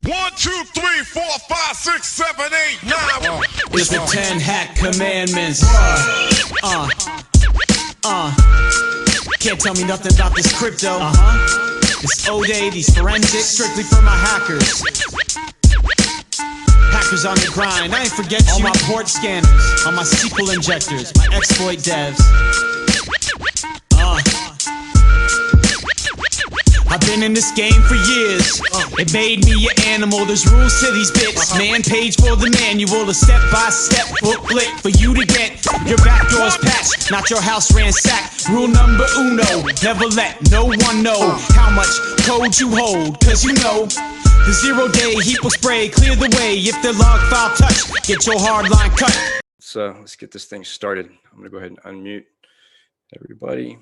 1, 2, 3, 4, 5, 6, 7, 8, 9. It's the 10 hack commandments. Can't tell me nothing about this crypto. This O-Day, these forensics, strictly for my hackers. Hackers on the grind, I ain't forget you. All my port scanners, all my SQL injectors, my exploit devs. I've been in this game for years. It made me an animal. There's rules to these bits. Man page for the manual, a step-by-step booklet for you to get your back doors patched, not your house ransacked. Rule number uno, never let no one know how much code you hold, cause you know the 0-day heap will spray, clear the way if the log file touch, get your hard line cut. So let's get this thing started. I'm gonna go ahead and unmute everybody.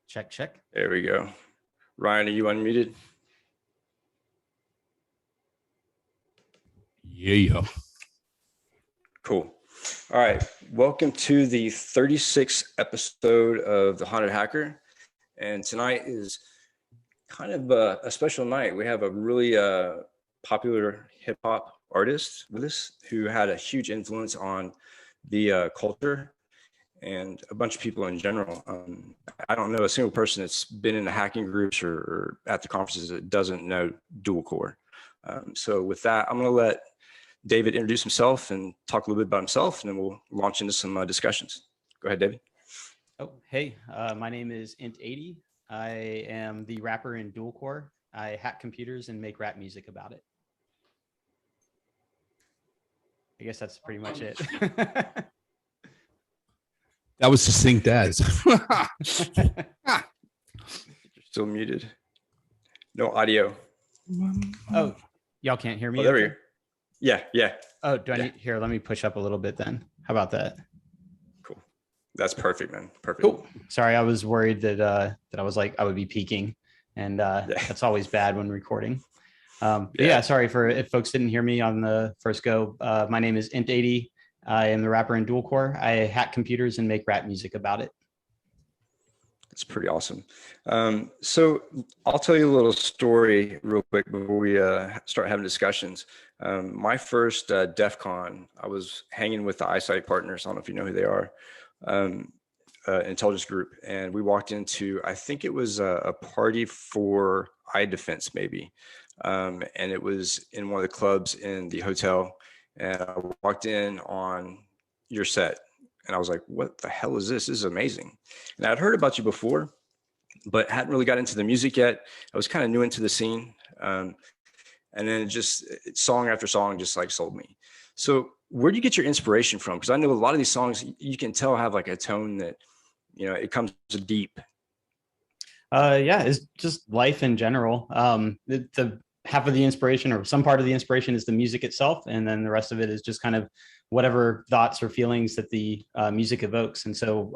Check, check. There we go. Ryan, are you unmuted? Yeah. Cool. All right. Welcome to the 36th episode of The Haunted Hacker. And tonight is kind of a special night. We have a really popular hip hop artist with us who had a huge influence on the culture and a bunch of people in general. I don't know a single person that's been in the hacking groups or at the conferences that doesn't know Dualcore. So with that, I'm going to let David introduce himself and talk a little bit about himself, and then we'll launch into some discussions. Go ahead, David. Oh, hey, my name is Int80. I am the rapper in Dualcore. I hack computers and make rap music about it. I guess that's pretty much it. That was succinct as. You're still muted. No audio. Oh, y'all can't hear me? Oh, there we go. Yeah. Oh, do I need here? Let me push up a little bit then. How about that? Cool. That's perfect, man. Perfect. Cool. Sorry, I was worried that I was like I would be peaking, and that's always bad when recording. Yeah, sorry for if folks didn't hear me on the first go. My name is Int80. I am the rapper in Dualcore. I hack computers and make rap music about it. That's pretty awesome. So I'll tell you a little story real quick before we start having discussions. My first DEF CON, I was hanging with the Eyesight partners. I don't know if you know who they are, intelligence group. And we walked into, I think it was a party for eye defense maybe. And it was in one of the clubs in the hotel. And I walked in on your set and I was like, what the hell is this? This is amazing. And I'd heard about you before, but hadn't really got into the music yet. I was kind of new into the scene. And then just song after song just like sold me. So where do you get your inspiration from? Because I know a lot of these songs you can tell have like a tone that, you know, it comes deep. Yeah, it's just life in general. The half of the inspiration or some part of the inspiration is the music itself. And then the rest of it is just kind of whatever thoughts or feelings that the music evokes. And so,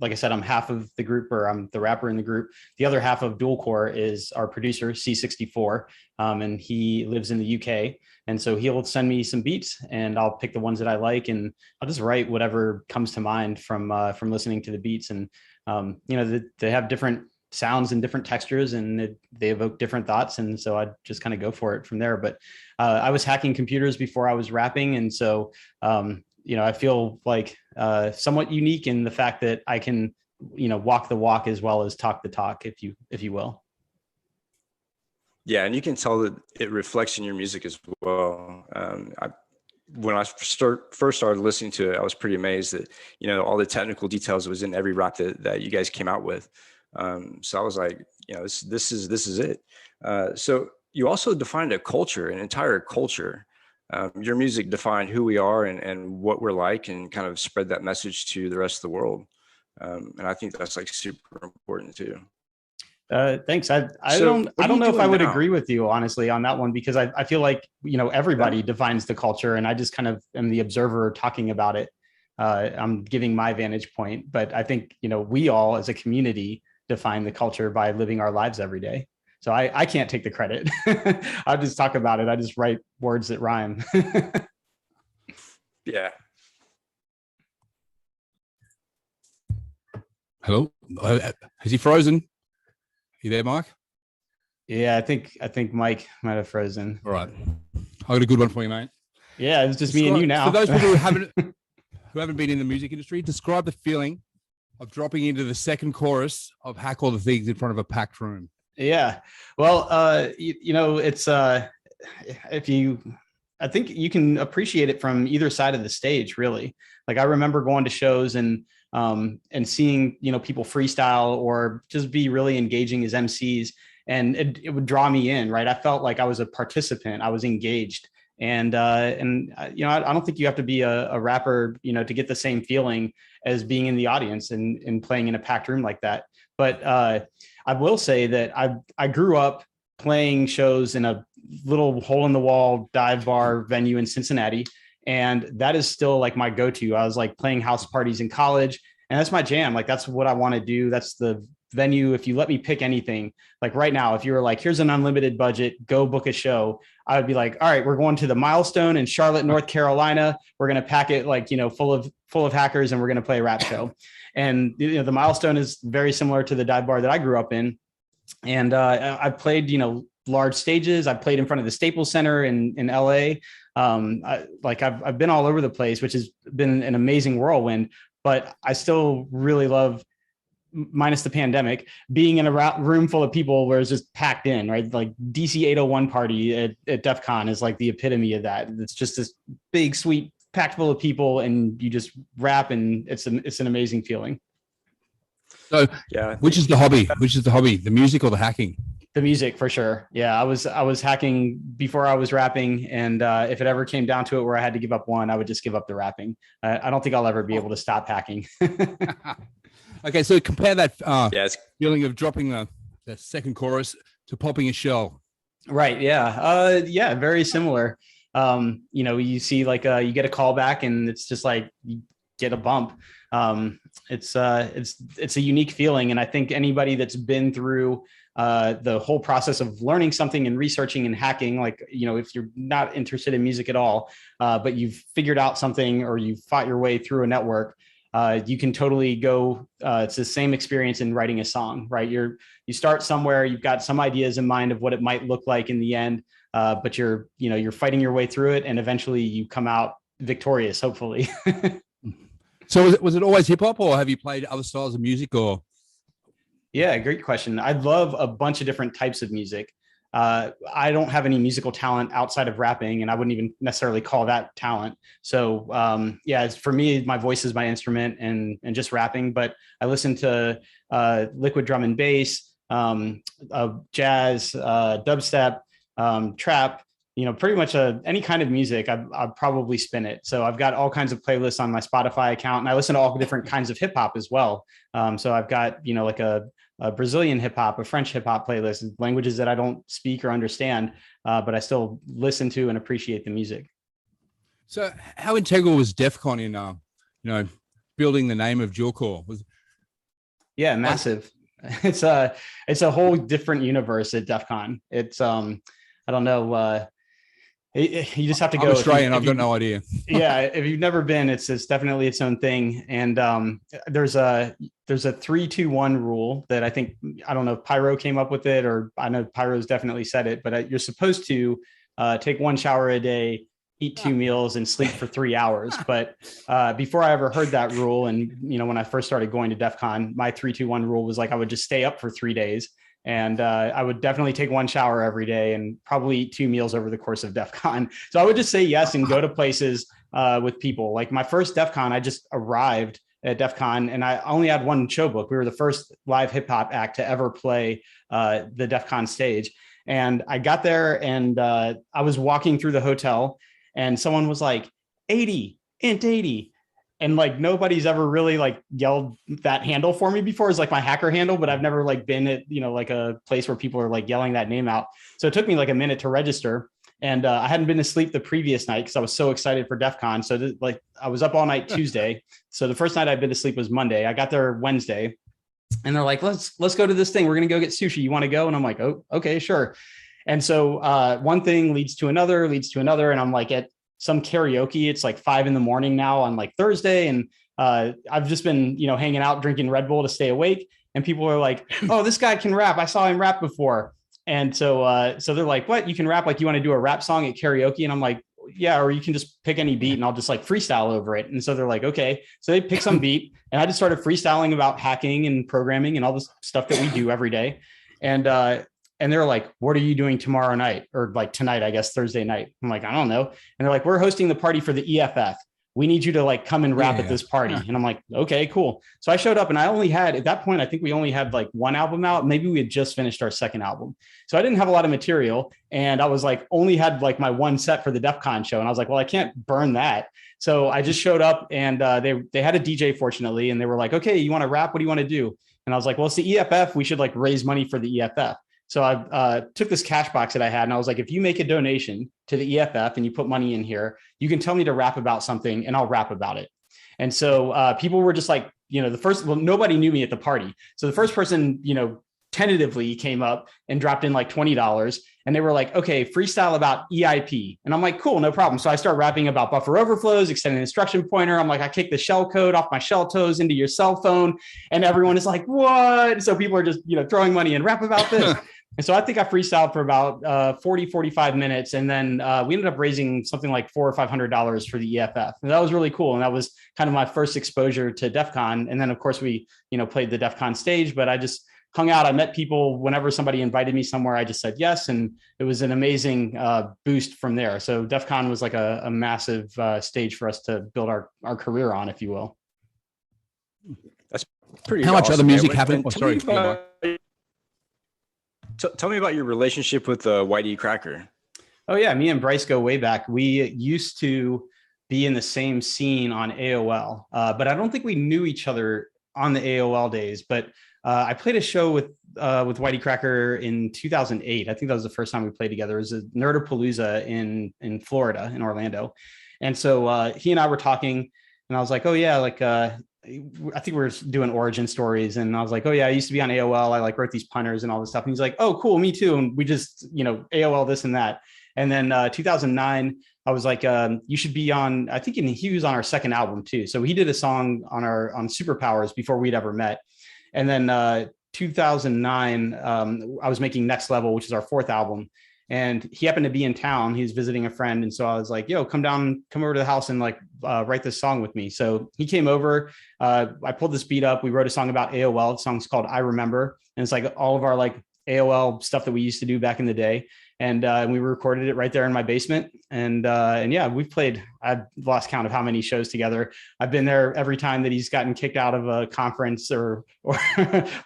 like I said, I'm half of the group, or I'm the rapper in the group. The other half of Dualcore is our producer, C64, and he lives in the UK. And so he'll send me some beats and I'll pick the ones that I like, and I'll just write whatever comes to mind from listening to the beats. And, you know, they have different sounds and different textures, and they evoke different thoughts. And so I just kind of go for it from there. But I was hacking computers before I was rapping. And so, you know, I feel like somewhat unique in the fact that I can, you know, walk the walk as well as talk the talk, if you will. Yeah. And you can tell that it reflects in your music as well. When I first started listening to it, I was pretty amazed that, you know, all the technical details was in every rap that you guys came out with. So I was like, you know, this is it. So you also defined a culture, an entire culture. Your music defined who we are and what we're like, and kind of spread that message to the rest of the world. And I think that's like super important too. Thanks. I don't know if I would agree with you honestly on that one, because I feel like, you know, everybody defines the culture, and I just kind of am the observer talking about it. I'm giving my vantage point, but I think, you know, we all as a community define the culture by living our lives every day. So I can't take the credit. I'll just talk about it. I just write words that rhyme. Yeah. Hello. Is he frozen? You there, Mike? Yeah, I think Mike might have frozen. All right. I got a good one for you, mate. Yeah, it's just me and you now. For those people who haven't been in the music industry, describe the feeling of dropping into the second chorus of Hack All the Things in front of a packed room. Yeah. Well, it's I think you can appreciate it from either side of the stage, really. Like I remember going to shows and seeing, people freestyle or just be really engaging as MCs, and it would draw me in, right? I felt like I was a participant, I was engaged. And I don't think you have to be a rapper, to get the same feeling as being in the audience and playing in a packed room like that. But I will say that I grew up playing shows in a little hole in the wall dive bar venue in Cincinnati. And that is still like my go-to. I was like playing house parties in college, and that's my jam. Like, that's what I want to do. That's the venue. If you let me pick anything, like right now, if you were like, here's an unlimited budget, go book a show, I would be like, all right, we're going to the Milestone in Charlotte, North Carolina. We're going to pack it like, full of hackers, and we're going to play a rap show. And the Milestone is very similar to the dive bar that I grew up in. And I played, large stages. I played in front of the Staples Center in LA. I've been all over the place, which has been an amazing whirlwind, but I still really love, minus the pandemic, being in a room full of people where it's just packed in, right? Like DC 801 party at DEF CON is like the epitome of that. It's just this big, sweet, packed full of people, and you just rap, and it's an amazing feeling. So yeah, which is the hobby? The music or the hacking? The music, for sure. Yeah, I was hacking before I was rapping, and if it ever came down to it where I had to give up one, I would just give up the rapping. I don't think I'll ever be able to stop hacking. Okay, so compare that feeling of dropping the second chorus to popping a shell. Right. Yeah. Very similar. You see like you get a call back, and it's just like you get a bump. It's a unique feeling, and I think anybody that's been through the whole process of learning something and researching and hacking, like, if you're not interested in music at all, but you've figured out something or you've fought your way through a network, you can totally go, it's the same experience in writing a song, right? You start somewhere, you've got some ideas in mind of what it might look like in the end, but you're fighting your way through it, and eventually you come out victorious, hopefully. So was it always hip hop, or have you played other styles of music? Or Yeah, great question. I love a bunch of different types of music. I don't have any musical talent outside of rapping, and I wouldn't even necessarily call that talent. So for me, my voice is my instrument, and just rapping. But I listen to liquid drum and bass, jazz, dubstep, trap. Pretty much any kind of music, I'd probably spin it. So I've got all kinds of playlists on my Spotify account, and I listen to all different kinds of hip hop as well. So I've got, like a Brazilian hip hop, a French hip hop playlist, languages that I don't speak or understand, but I still listen to and appreciate the music. So how integral was DEF CON in, building the name of Dualcore? Yeah, massive. It's a whole different universe at DEF CON. It's, I don't know, you just have to go. I'm Australian. I've got no idea. Yeah, if you've never been, it's definitely its own thing. And there's a 3-2-1 rule that I don't know if Pyro came up with it, or I know Pyro's definitely said it, but you're supposed to take 1 shower a day, eat 2 meals, and sleep for 3 hours. But before I ever heard that rule, and when I first started going to DEF CON, my 3-2-1 rule was like I would just stay up for 3 days. And I would definitely take 1 shower every day and probably eat 2 meals over the course of DEF CON. So I would just say yes and go to places with people. Like my first DEF CON, I just arrived at DEF CON, and I only had 1 show book. We were the first live hip hop act to ever play the DEF CON stage. And I got there, and I was walking through the hotel, and someone was like, 80, int 80. And like nobody's ever really like yelled that handle for me before. It's like my hacker handle, but I've never like been at, like a place where people are like yelling that name out. So it took me like a minute to register. And I hadn't been to sleep the previous night because I was so excited for DEF CON. So I was up all night Tuesday. So the first night I'd been to sleep was Monday. I got there Wednesday, and they're like, let's go to this thing. We're going to go get sushi. You want to go? And I'm like, oh, okay, sure. And so one thing leads to another. And I'm like at some karaoke. It's like 5 a.m. now on like Thursday. And I've just been, hanging out, drinking Red Bull to stay awake. And people are like, oh, this guy can rap. I saw him rap before. And so they're like, what? You can rap? Like, you want to do a rap song at karaoke? And I'm like, yeah, or you can just pick any beat and I'll just like freestyle over it. And so they're like, okay. So they pick some beat and I just started freestyling about hacking and programming and all this stuff that we do every day. And they're like, what are you doing tomorrow night? Or like tonight, I guess, Thursday night. I'm like, I don't know. And they're like, we're hosting the party for the EFF. We need you to like come and rap at this party. And I'm like, okay, cool. So I showed up and I only had, at that point, I think we only had like one album out. Maybe we had just finished our second album. So I didn't have a lot of material. And I was like, only had like my one set for the DEF CON show. And I was like, well, I can't burn that. So I just showed up and they had a DJ, fortunately. And they were like, okay, you want to rap? What do you want to do? And I was like, well, it's the EFF. We should like raise money for the EFF. So I took this cash box that I had and I was like, if you make a donation to the EFF and you put money in here, you can tell me to rap about something and I'll rap about it. And so people were just like, nobody knew me at the party. So the first person, tentatively came up and dropped in like $20 and they were like, okay, freestyle about EIP. And I'm like, cool, no problem. So I start rapping about buffer overflows, extended instruction pointer. I'm like, I kick the shell code off my shell toes into your cell phone. And everyone is like, what? So people are just, throwing money and rap about this. And so I think I freestyled for about 45 minutes. And then we ended up raising something like $400 or $500 for the EFF. And that was really cool. And that was kind of my first exposure to DEF CON. And then, of course, we, played the DEF CON stage, but I just hung out. I met people whenever somebody invited me somewhere, I just said yes. And it was an amazing boost from there. So DEF CON was like a massive stage for us to build our career on, if you will. That's pretty How awesome, much other music happened? Oh, sorry. Tell me about your relationship with YD Cracker. Oh, yeah. Me and Bryce go way back. We used to be in the same scene on AOL, but I don't think we knew each other on the AOL days. But I played a show with YD Cracker in 2008. I think that was the first time we played together. It was a Nerdapalooza in Florida, in Orlando. And so he and I were talking and I was like, oh, yeah, like I think we were doing origin stories. And I was like, oh, yeah, I used to be on AOL. I like wrote these punters and all this stuff. And he's like, oh, cool, me too. And we just, AOL this and that. And then 2009, I was like, you should be on, I think he was on our second album too. So he did a song on Superpowers before we'd ever met. And then 2009, I was making Next Level, which is our fourth album. And he happened to be in town. He was visiting a friend. And so I was like, yo, come over to the house and like write this song with me. So he came over. I pulled this beat up. We wrote a song about AOL. The song's called I Remember. And it's like all of our like AOL stuff that we used to do back in the day. And we recorded it right there in my basement. And yeah, we've played, I've lost count of how many shows together. I've been there every time that he's gotten kicked out of a conference or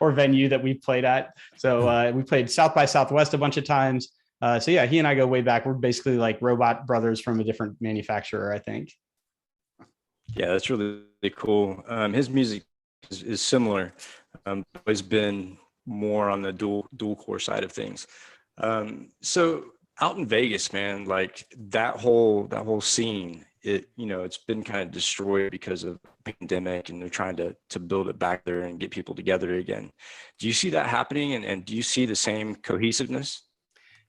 venue that we've played at. So we played South by Southwest a bunch of times. So yeah, he and I go way back. We're basically like robot brothers from a different manufacturer, I think. Yeah, that's really cool. His music is similar. Always been more on the Dualcore side of things. So out in Vegas, man, like that whole scene, it's been kind of destroyed because of pandemic, and they're trying to build it back there and get people together again. Do you see that happening? And do you see the same cohesiveness?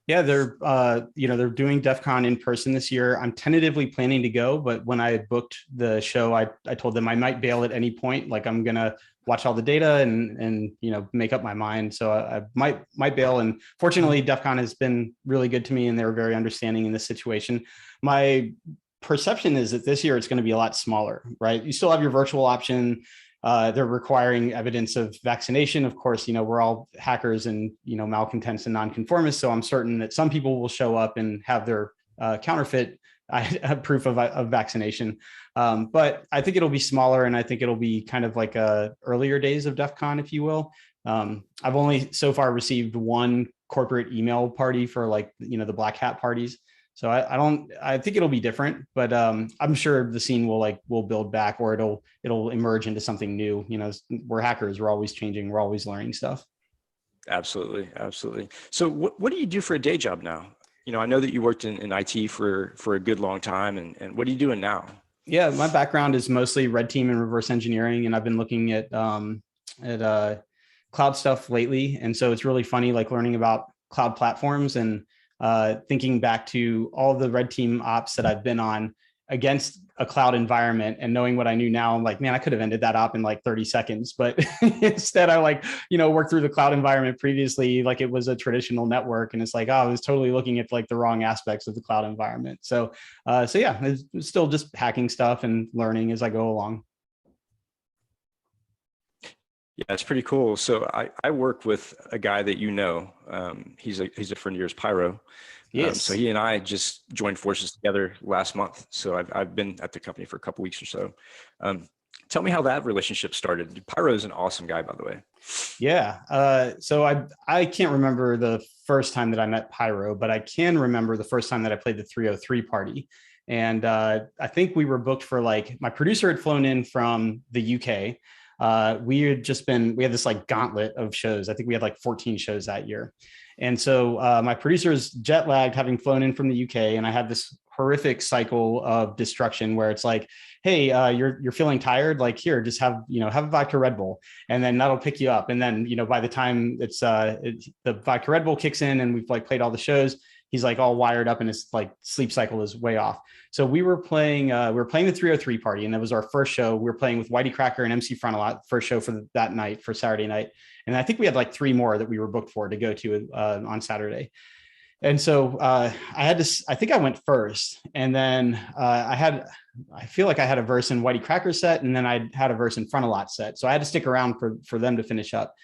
Yeah, they're doing DEF CON in person this year. I'm tentatively planning to go, but when I booked the show, I told them I might bail at any point. Like I'm going to watch all the data and make up my mind. So I might bail. And fortunately, DEF CON has been really good to me and they were very understanding in this situation. My perception is that this year it's going to be a lot smaller, right? You still have your virtual option. They're requiring evidence of vaccination. Of course, we're all hackers and, malcontents and nonconformists. So I'm certain that some people will show up and have their counterfeit proof of vaccination. But I think it'll be smaller, and I think it'll be kind of like earlier days of DEF CON, if you will. I've only so far received one corporate email party for like, the black hat parties. So I think it'll be different, but I'm sure the scene will build back, or it'll emerge into something new. We're hackers. We're always changing. We're always learning stuff. Absolutely. Absolutely. So what do you do for a day job now? I know that you worked in IT for a good long time, and what are you doing now? Yeah, my background is mostly red team and reverse engineering, and I've been looking at cloud stuff lately. And so it's really funny, like learning about cloud platforms and thinking back to all the red team ops that I've been on against a cloud environment, and knowing what I knew now, I'm like, man, I could have ended that up in like 30 seconds. But instead I like, worked through the cloud environment previously, like it was a traditional network. And it's like, oh, I was totally looking at like the wrong aspects of the cloud environment. So yeah, it's still just hacking stuff and learning as I go along. Yeah, it's pretty cool. So I work with a guy that he's a friend of yours, Pyro. Yes. So he and I just joined forces together last month. So I've been at the company for a couple weeks or so. Tell me how that relationship started. Pyro is an awesome guy, by the way. Yeah. So I can't remember the first time that I met Pyro, but I can remember the first time that I played the 303 party. And I think we were booked for like, my producer had flown in from the UK. We had this like gauntlet of shows. I think we had like 14 shows that year. And so my producer's jet lagged, having flown in from the UK, and I had this horrific cycle of destruction where it's like, hey, you're feeling tired, like here, just have a vodka Red Bull, and then that'll pick you up. And then by the time the vodka Red Bull kicks in and we've like played all the shows, he's like all wired up and his like sleep cycle is way off. So we were playing the 303 party, and that was our first show. We were playing with Whitey Cracker and MC Frontalot, first show for that night, for Saturday night. And I think we had like 3 more that we were booked for to go to on Saturday. And so I think I went first, and then I feel like I had a verse in Whitey Cracker set, and then I had a verse in Frontalot set. So I had to stick around for them to finish up.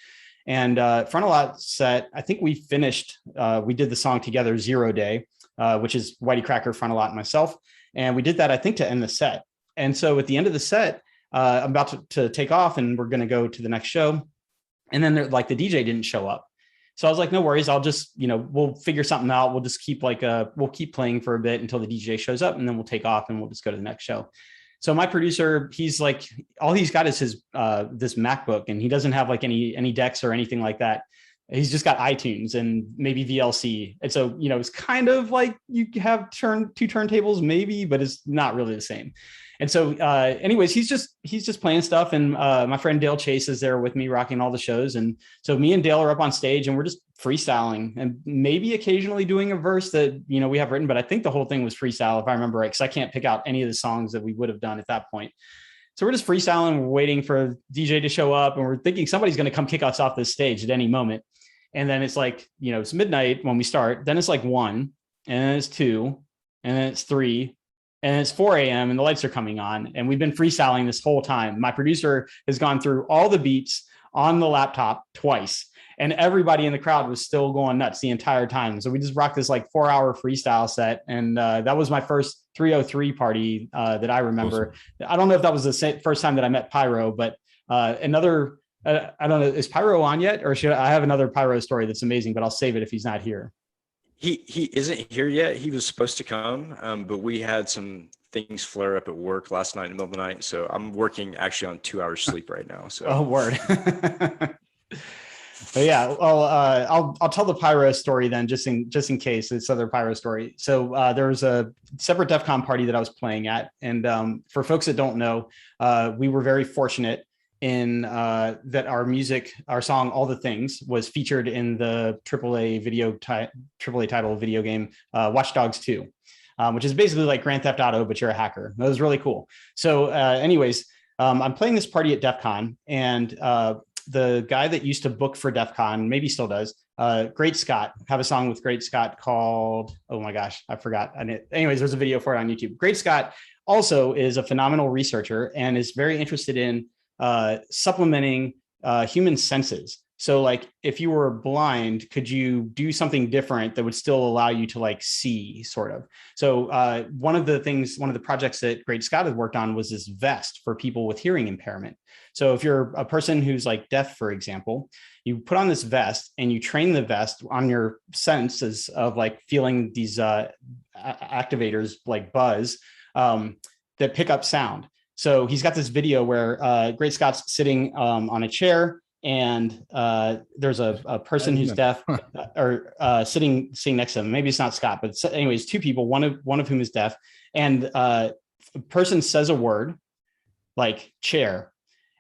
And Frontalot set, I think we finished, we did the song together, 0 Day, which is Whitey Cracker, Frontalot, and myself. And we did that, I think, to end the set. And so at the end of the set, I'm about to take off, and we're going to go to the next show. And then the DJ didn't show up. So I was like, no worries. I'll just, we'll figure something out. We'll just keep we'll keep playing for a bit until the DJ shows up, and then we'll take off and we'll just go to the next show. So my producer, he's like, all he's got is his this MacBook, and he doesn't have like any decks or anything like that. He's just got iTunes and maybe VLC. And so, it's kind of like you have 2 turntables maybe, but it's not really the same. And so anyways, he's just playing stuff. And my friend Dale Chase is there with me, rocking all the shows. And so me and Dale are up on stage, and we're just freestyling, and maybe occasionally doing a verse that, we have written, but I think the whole thing was freestyle, if I remember right, because I can't pick out any of the songs that we would have done at that point. So we're just freestyling. We're waiting for DJ to show up, and we're thinking somebody's going to come kick us off this stage at any moment. And then it's like, it's midnight when we start. Then it's like 1, and then it's 2, and then it's 3, and it's 4 a.m. and the lights are coming on. And we've been freestyling this whole time. My producer has gone through all the beats on the laptop twice, and everybody in the crowd was still going nuts the entire time. So we just rocked this like 4-hour freestyle set. And that was my first 303 party that I remember. Awesome. I don't know if that was the first time that I met Pyro, but I don't know, is Pyro on yet? Or should I have another Pyro story that's amazing, but I'll save it if he's not here. He isn't here yet. He was supposed to come, but we had some things flare up at work last night in the middle of the night. So I'm working actually on 2 hours sleep right now. So oh, word. But yeah, well, I'll tell the Pyro story then, just in case, this other Pyro story. So there was a separate DEF CON party that I was playing at, and for folks that don't know, we were very fortunate in that our song "All the Things" was featured in the AAA title video game Watch Dogs 2, which is basically like Grand Theft Auto, but you're a hacker. That was really cool. So anyways, I'm playing this party at DEF CON, and the guy that used to book for DEF CON, maybe still does, Great Scott, have a song with Great Scott called, oh my gosh, I forgot. Anyways, there's a video for it on YouTube. Great Scott also is a phenomenal researcher and is very interested in supplementing human senses. So like if you were blind, could you do something different that would still allow you to like see, sort of? So one of the projects that Great Scott had worked on was this vest for people with hearing impairment. So if you're a person who's like deaf, for example, you put on this vest and you train the vest on your senses of like feeling these activators like buzz that pick up sound. So he's got this video where Great Scott's sitting on a chair, and there's a person who's deaf or sitting next to him. Maybe it's not Scott, but anyways, 2 people, one of whom is deaf, and a person says a word like chair,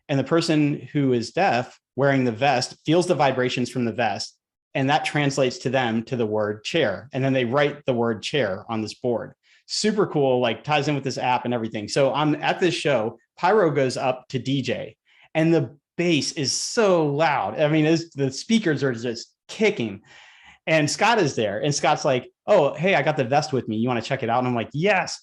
and the person who is deaf wearing the vest feels the vibrations from the vest, and that translates to them to the word chair, and then they write the word chair on this board. super cool, like ties in with this app and everything. So I'm at this show, Pyro goes up to DJ, and the bass is so loud. I mean, the speakers are just kicking. And Scott is there, and Scott's like, "Oh, hey, I got the vest with me. You want to check it out?" And I'm like, "Yes."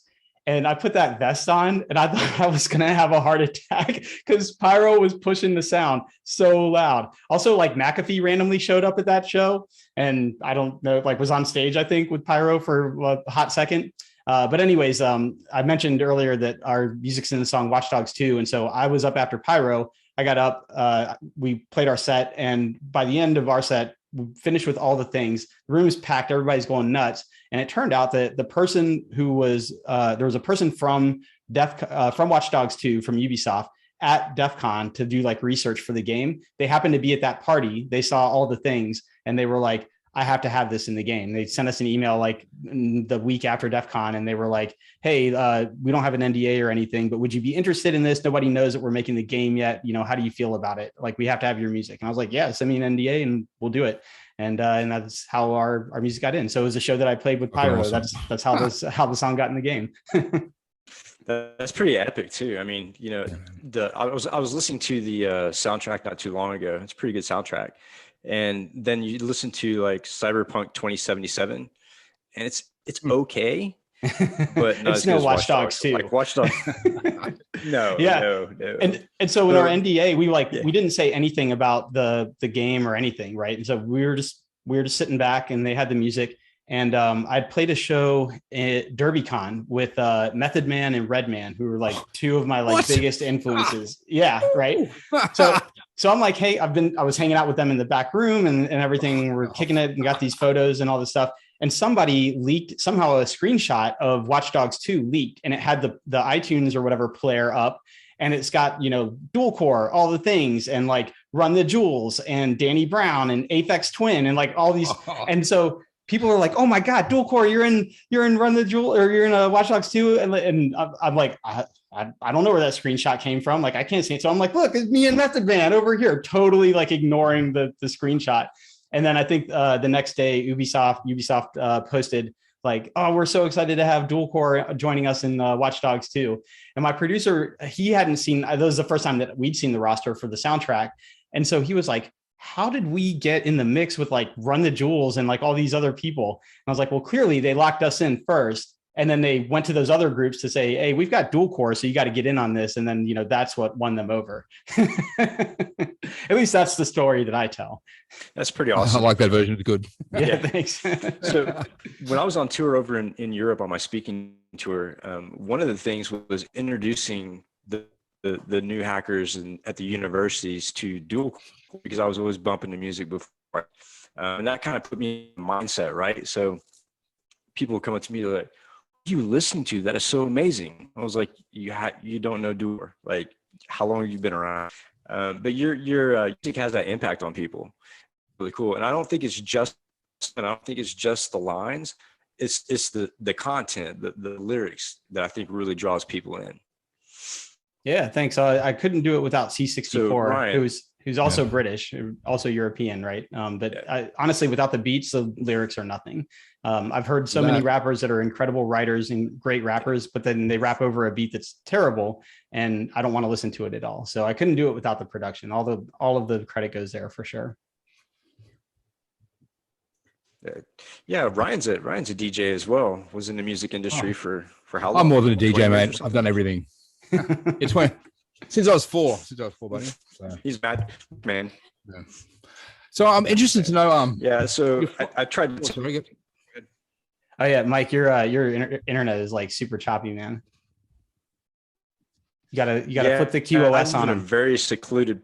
And I put that vest on, and I thought I was going to have a heart attack because Pyro was pushing the sound so loud. Also, like McAfee randomly showed up at that show, and I don't know, like was on stage, I think, with Pyro for a hot second. But anyways, I mentioned earlier that our music's in the song Watch Dogs 2. And so I was up after Pyro. I got up, we played our set, and by the end of our set, we finished with all the things. The room is packed, everybody's going nuts. And it turned out that the person who was, there was a person from from Watch Dogs 2 from Ubisoft at DEF CON to do like research for the game. They happened to be at that party. They saw all the things, and they were like, I have to have this in the game. They sent us an email like the week after DEF CON, and they were like, hey, we don't have an NDA or anything, but would you be interested in this? Nobody knows that we're making the game yet. You know, how do you feel about it? Like, we have to have your music. And I was like, yeah, send me an NDA and we'll do it. And that's how our music got in. So it was a show that I played with Pyro. Awesome. That's how the song got in the game. That's pretty epic too. I mean, you know, I was listening to the soundtrack not too long ago. It's a pretty good soundtrack. And then you listen to like Cyberpunk 2077, and it's okay, but it's no Watch Dogs 2. Like Watch Dogs. No. And so with our NDA, we didn't say anything about the game or anything, right? And so we were just sitting back, and they had the music. And I'd played a show at DerbyCon with Method Man and Redman, who were like two of my biggest influences. Yeah, right. So I'm like, hey, I was hanging out with them in the back room and everything. We're kicking it and got these photos and all this stuff. And somebody leaked somehow a screenshot of Watch Dogs 2 leaked, and it had the iTunes or whatever player up, and it's got, you know, Dualcore, all the things, and like Run the Jewels and Danny Brown and Aphex Twin and like all these. And so people are like, "Oh my God, Dualcore, you're in Run the Jewel, or you're in Watch Dogs 2." And I'm like, I don't know where that screenshot came from. Like, I can't see it. So I'm like, look, it's me and Method Man over here, totally like ignoring the screenshot. And then I think the next day, Ubisoft posted like, "Oh, we're so excited to have Dualcore joining us in Watch Dogs 2." And my producer, he hadn't seen, that was the first time that we'd seen the roster for the soundtrack. And so he was like, how did we get in the mix with like Run the Jewels and like all these other people? And I was like, well, clearly they locked us in first. And then they went to those other groups to say, hey, we've got Dualcore, so you got to get in on this. And then, you know, that's what won them over. At least that's the story that I tell. That's pretty awesome. I like that version. It's good. Yeah, thanks. So when I was on tour over in Europe on my speaking tour, one of the things was introducing the new hackers at the universities to Dualcore, because I was always bumping the music before. And that kind of put me in the mindset, right? So people come up to me, they're like, you listening to that is so amazing. I was like, you don't know Dualcore, like how long have you been around? But your music has that impact on people. Really cool. And I don't think it's just the lines. It's the content, the lyrics that I think really draws people in. Yeah, thanks. I couldn't do it without C64. So, Ryan, who's also British, also European, right? Honestly, without the beats, the lyrics are nothing. I've heard so many rappers that are incredible writers and great rappers, but then they rap over a beat that's terrible, and I don't want to listen to it at all. So I couldn't do it without the production. All of the credit goes there for sure. Yeah, Ryan's a DJ as well. Was in the music industry for how long? I'm more than a DJ, mate. I've done everything. It's since I was four, buddy. So. He's bad, man. Yeah. So I'm interested to know. Yeah. So I tried. Oh yeah, Mike, your internet is like super choppy, man. You gotta flip the QoS on him. Very secluded.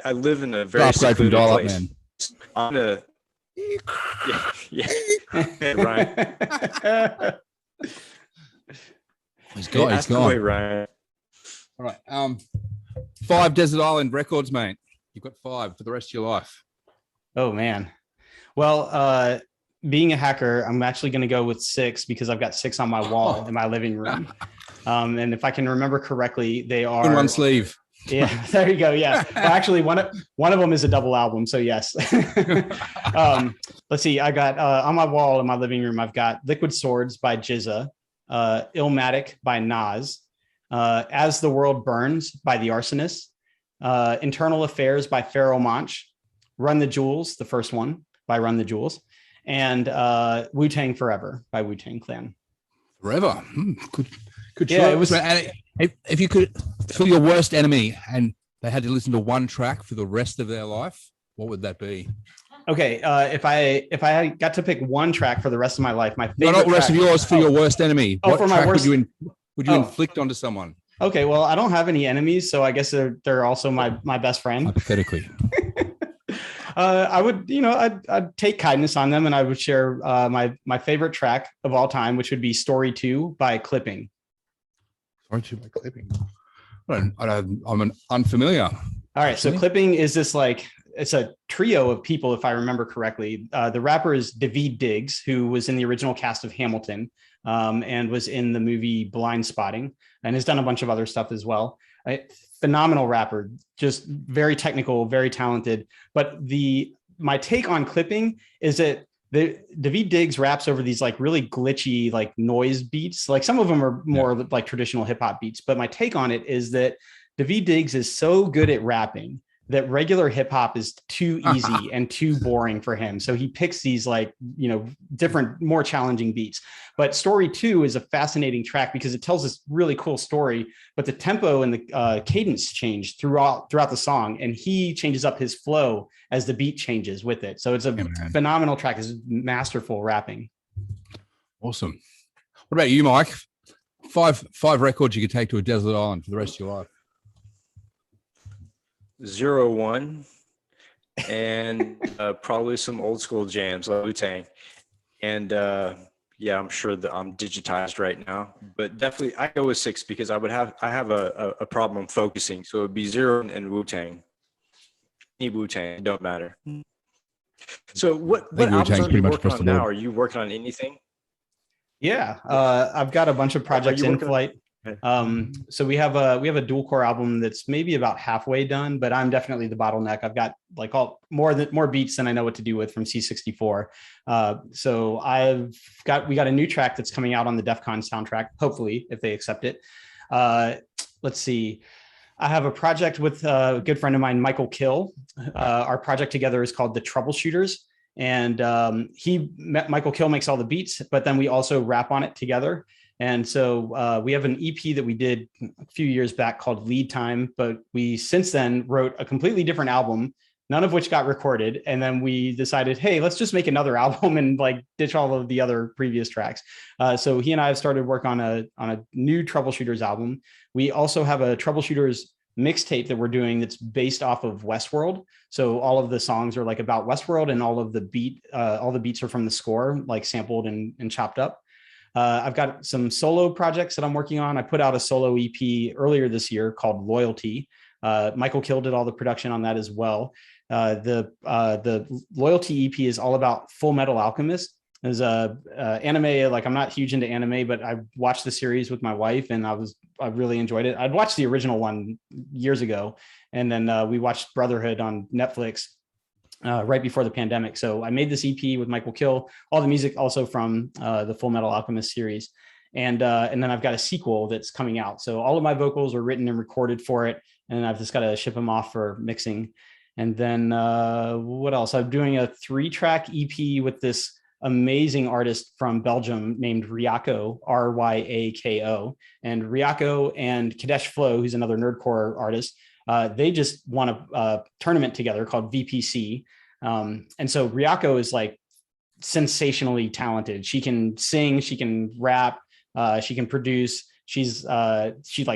I live in a very secluded place. Man. I'm gonna. Yeah. Ryan. He's gone. Away, Ryan. All right. 5 Desert Island records, mate. You've got 5 for the rest of your life. Oh man. Well, being a hacker, I'm actually going to go with 6 because I've got 6 on my wall in my living room. And if I can remember correctly, they are in one sleeve. Yeah, there you go. Yeah. Well, actually, one of them is a double album. So yes. Let's see. I got on my wall in my living room. I've got Liquid Swords by Jizza, Illmatic by Nas, As the World Burns by The Arsonists, Internal Affairs by Pharoah Monch, Run the Jewels, the first one by Run the Jewels, and Wu-Tang Forever by Wu-Tang Clan. Forever. Good Yeah, choice. it was. And if you could, for your worst enemy, and they had to listen to one track for the rest of their life, what would that be? Okay, if I got to pick one track for the rest of my life, my favorite. Not the rest track, of yours, for your worst enemy. Oh, what for my track worst. Would you inflict onto someone? Okay, well, I don't have any enemies, so I guess they're also my best friend. Hypothetically. I would, I'd take kindness on them, and I would share my favorite track of all time, which would be "Story 2" by Clipping. Story 2 by Clipping. I'm unfamiliar. All right, so Clipping is this it's a trio of people, if I remember correctly. The rapper is Daveed Diggs, who was in the original cast of Hamilton, and was in the movie Blind Spotting, and has done a bunch of other stuff as well. Phenomenal rapper, just very technical, very talented. But my take on Clipping is that Daveed Diggs raps over these really glitchy noise beats. Like some of them are more like traditional hip hop beats. But my take on it is that Daveed Diggs is so good at rapping that regular hip hop is too easy and too boring for him. So he picks these different, more challenging beats. But Story 2 is a fascinating track because it tells this really cool story, but the tempo and the cadence change throughout the song. And he changes up his flow as the beat changes with it. So it's a phenomenal track. It's masterful rapping. Awesome. What about you, Mike? Five records you could take to a desert island for the rest of your life. 0-1 and probably some old school jams like Wu-Tang. And I'm sure that I'm digitized right now, but definitely I go with 6 because I have a problem focusing. So it would be 0 and Wu-Tang. Any Wu-Tang, don't matter. So what albums are you working on now? Are you working on anything? Yeah, I've got a bunch of projects in flight. So we have a Dualcore album that's maybe about halfway done, but I'm definitely the bottleneck. I've got more beats than I know what to do with from C64. So we got a new track that's coming out on the DEF CON soundtrack, hopefully, if they accept it. Let's see. I have a project with a good friend of mine, Michael Kill. Our project together is called The Troubleshooters. And Michael Kill makes all the beats, but then we also rap on it together. And so we have an EP that we did a few years back called Lead Time, but we since then wrote a completely different album, none of which got recorded. And then we decided, hey, let's just make another album and ditch all of the other previous tracks. So he and I have started work on a new Troubleshooters album. We also have a Troubleshooters mixtape that we're doing that's based off of Westworld. So all of the songs are about Westworld, and all the beats are from the score, sampled and chopped up. I've got some solo projects that I'm working on. I put out a solo EP earlier this year called Loyalty. Michael Kill did all the production on that as well. The Loyalty EP is all about Full Metal Alchemist. There's anime, I'm not huge into anime, but I watched the series with my wife and I really enjoyed it. I'd watched the original one years ago, and then we watched Brotherhood on Netflix right before the pandemic. So I made this EP with Michael Kill, all the music also from the Full Metal Alchemist series. And then I've got a sequel that's coming out. So all of my vocals are written and recorded for it, and I've just got to ship them off for mixing. And then what else? I'm doing a 3-track EP with this amazing artist from Belgium named Ryako, Ryako. And Ryako and Kadesh Flow, who's another nerdcore artist, they just won a tournament together called VPC. And so Ryako is sensationally talented. She can sing, she can rap, she can produce. She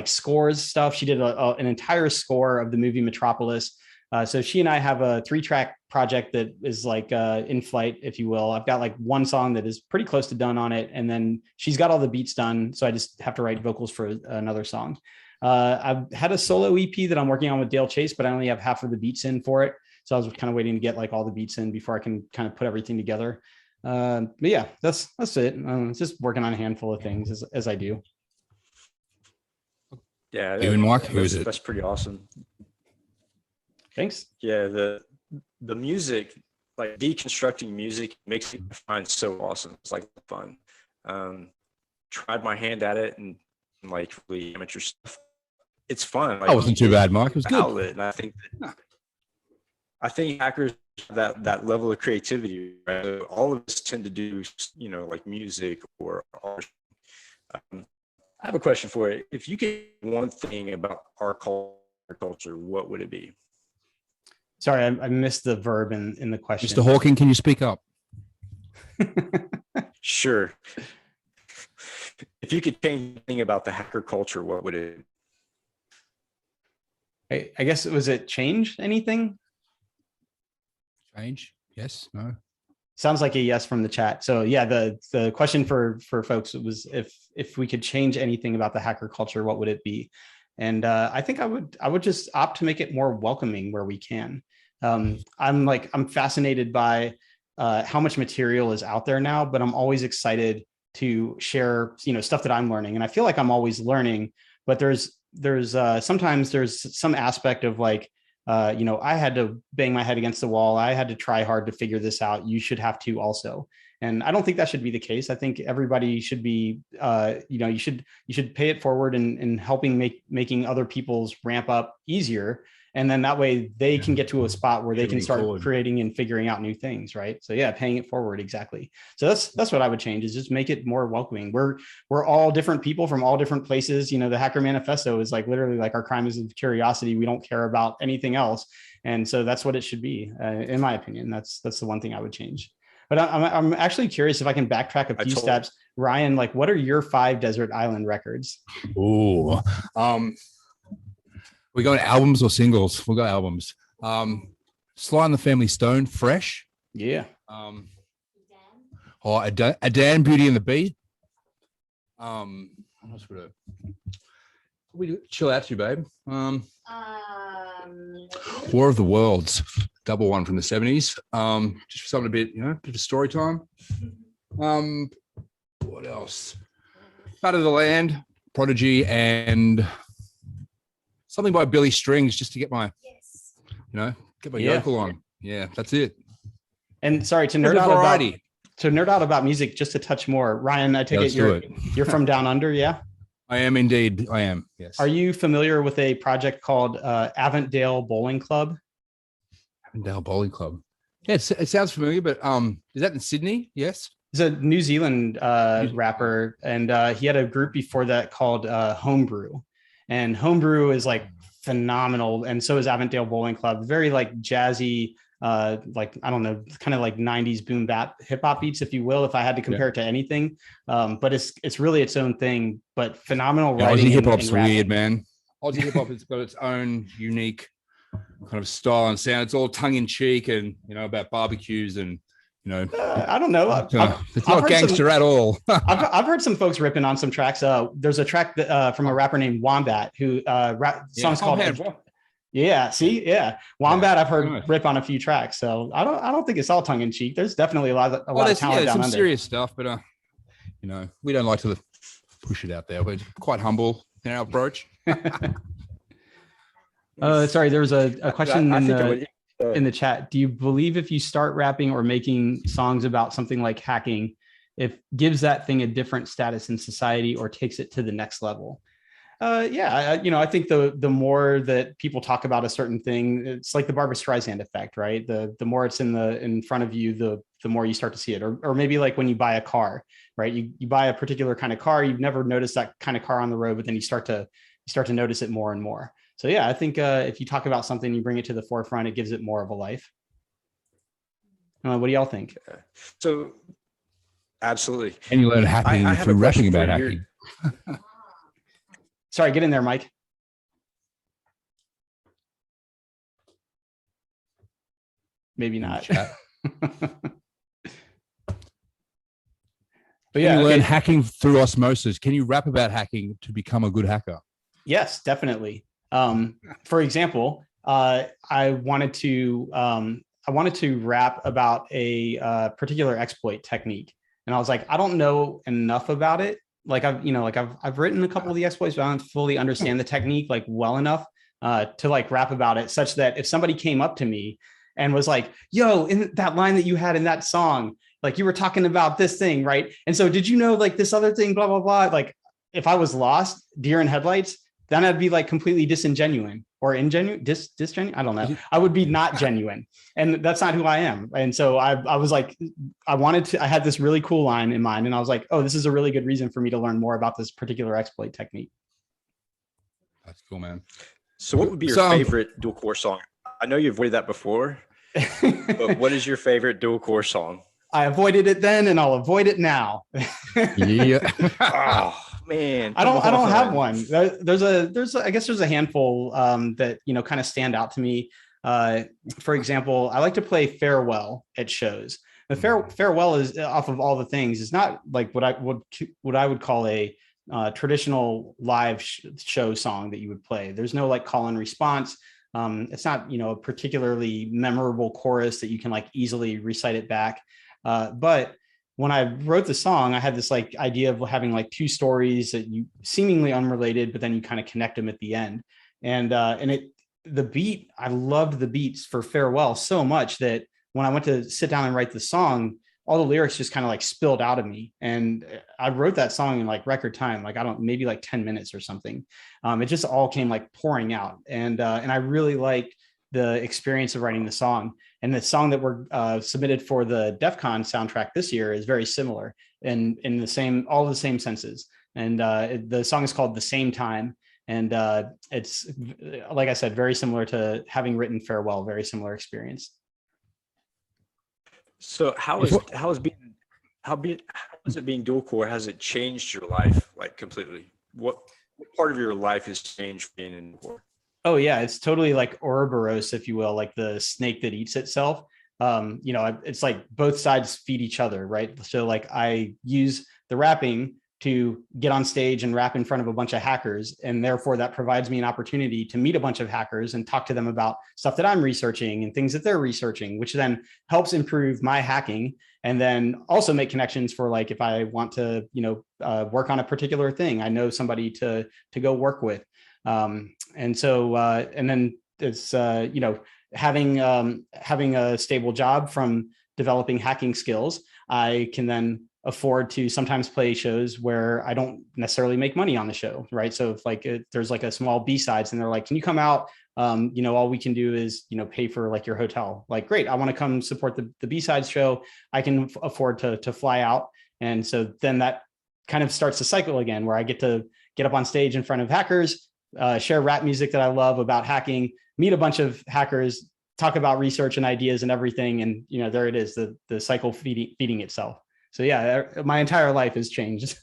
scores stuff. She did an entire score of the movie Metropolis. So she and I have a 3-track project that is in flight, if you will. I've got one song that is pretty close to done on it, and then she's got all the beats done. So I just have to write vocals for another song. I've had a solo EP that I'm working on with Dale Chase, but I only have half of the beats in for it. So I was kind of waiting to get all the beats in before I can kind of put everything together. But yeah, that's it. It's just working on a handful of things as I do. Yeah, You and Mike, who is it? that's pretty awesome. Thanks. Yeah, the music, like deconstructing music, makes me find so awesome. It's like fun. Tried my hand at it and like really amateur stuff. It's fun. Like, That wasn't too bad, Mike. It was good. Outlet, and I think hackers have that level of creativity. Right? So all of us tend to do, like music or art. I have a question for you. If you could one thing about our culture, what would it be? Sorry, I missed the verb in the question. Mr. Hawking, can you speak up? Sure. If you could change anything about the hacker culture, what would it be? I guess was it change anything? Change? Yes? No? Sounds like a yes from the chat. So yeah, the question for folks was if we could change anything about the hacker culture, what would it be? And I think I would just opt to make it more welcoming where we can. I'm fascinated by how much material is out there now, but I'm always excited to share, stuff that I'm learning. And I feel like I'm always learning, but there's sometimes there's some aspect of like, I had to bang my head against the wall. I had to try hard to figure this out. You should have to also. And I don't think that should be the case. I think everybody should be, you should pay it forward in helping making other people's ramp up easier. And then that way they can get to a spot where they can start creating and figuring out new things. Right. So yeah, paying it forward. Exactly. So that's what I would change, is just make it more welcoming. We're all different people from all different places. The Hacker Manifesto is like literally like our crime is of curiosity. We don't care about anything else. And so that's what it should be. In my opinion, that's the one thing I would change. But I'm actually curious if I can backtrack a few steps. Ryan, like, what are your 5 desert island records? Ooh, we going albums or singles? We'll go albums. Sly and the Family Stone, Fresh. Yeah. A Dan, Beauty and the Beast. What else would we chill out to, babe? War of the Worlds, double one from the 70s. Just for something a bit, bit of story time. What else? Part of the Land, Prodigy, and something by Billy Strings, just to get my, yokel on. Yeah, that's it. And sorry, to nerd out about music, just a touch more. Ryan, I take it you're from down under, yeah? I am indeed. I am. Yes. Are you familiar with a project called Avondale Bowling Club? Avondale Bowling Club. Yeah, it sounds familiar, but is that in Sydney? Yes. He's a New Zealand rapper, and he had a group before that called Homebrew. And Homebrew is like phenomenal, and so is Avondale Bowling Club. Very like jazzy, like I don't know, kind of like 90s boom bap hip hop beats, if you will, if I had to compare it to anything. But it's really its own thing. But phenomenal writing. Aussie hip hop's weird, man. Aussie hip hop has got its own unique kind of style and sound. It's all tongue in cheek, and about barbecues and. I don't know. It's not gangster at all. I've heard some folks ripping on some tracks. There's a track that, from a rapper named Wombat who song's called. Yeah. See, yeah, Wombat. I've heard rip on a few tracks, so I don't think it's all tongue in cheek. There's definitely a lot of talent down some under. Serious stuff, but we don't like to push it out there. We're quite humble in our approach. Sorry, there was a question in the chat. Do you believe if you start rapping or making songs about something like hacking, it gives that thing a different status in society or takes it to the next level? I think the more that people talk about a certain thing, it's like the Barbra Streisand effect, right? The more it's in front of you, the more you start to see it. Or maybe like when you buy a car, right? You buy a particular kind of car, you've never noticed that kind of car on the road, but then you start to notice it more and more. So yeah, I think if you talk about something, you bring it to the forefront, it gives it more of a life. What do y'all think? So absolutely. And you learn hacking through rapping about hacking. Sorry, get in there, Mike. Maybe not. But yeah, you learn hacking through osmosis. Can you rap about hacking to become a good hacker? Yes, definitely. For example, I wanted to rap about a particular exploit technique, and I was like, I don't know enough about it like I've written a couple of the exploits, but I don't fully understand the technique like well enough to like rap about it, such that if somebody came up to me and was like, yo, in that line that you had in that song, like you were talking about this thing, right? And so did you know like this other thing, blah, blah, blah. Like if I was lost, deer in headlights, then I'd be like completely disingenuine or ingenuine, disgenuine. I don't know. I would be not genuine. And that's not who I am. And so I was like, I had this really cool line in mind. And I was like, oh, this is a really good reason for me to learn more about this particular exploit technique. That's cool, man. So what would be your favorite dual core song? I know you avoided that before, but what is your favorite dual core song? I avoided it then and I'll avoid it now. Yeah. Oh man. I don't have one. I guess there's a handful that, kind of stand out to me. For example, I like to play Farewell at shows. The Farewell is, off of all the things, is not like what I would call a traditional live show song that you would play. There's no like call and response. It's not, a particularly memorable chorus that you can like easily recite it back. But when I wrote the song, I had this like idea of having like two stories that you seemingly unrelated, but then you kind of connect them at the end. And the beat, I loved the beats for Farewell so much that when I went to sit down and write the song, all the lyrics just kind of like spilled out of me. And I wrote that song in like record time, like maybe like 10 minutes or something. It just all came like pouring out. And I really liked the experience of writing the song. And the song that were submitted for the DEF CON soundtrack this year is very similar in all the same senses. And the song is called The Same Time. And it's, like I said, very similar to having written Farewell, very similar experience. So how is it being dual core? Has it changed your life like completely? What part of your life has changed being in core? Oh yeah, it's totally like Ouroboros, if you will, like the snake that eats itself. It's like both sides feed each other, right? So like I use the rapping to get on stage and rap in front of a bunch of hackers. And therefore that provides me an opportunity to meet a bunch of hackers and talk to them about stuff that I'm researching and things that they're researching, which then helps improve my hacking. And then also make connections for like, if I want to, work on a particular thing, I know somebody to go work with. And then it's, having a stable job from developing hacking skills, I can then afford to sometimes play shows where I don't necessarily make money on the show, right? So if like there's like a small B-sides and they're like, can you come out? All we can do is, pay for like your hotel. Like, great, I want to come support the B-sides show. I can afford to fly out. And so then that kind of starts the cycle again, where I get to get up on stage in front of hackers, share rap music that I love about hacking, meet a bunch of hackers, talk about research and ideas and everything. And, there it is, the cycle feeding itself. So yeah, my entire life has changed.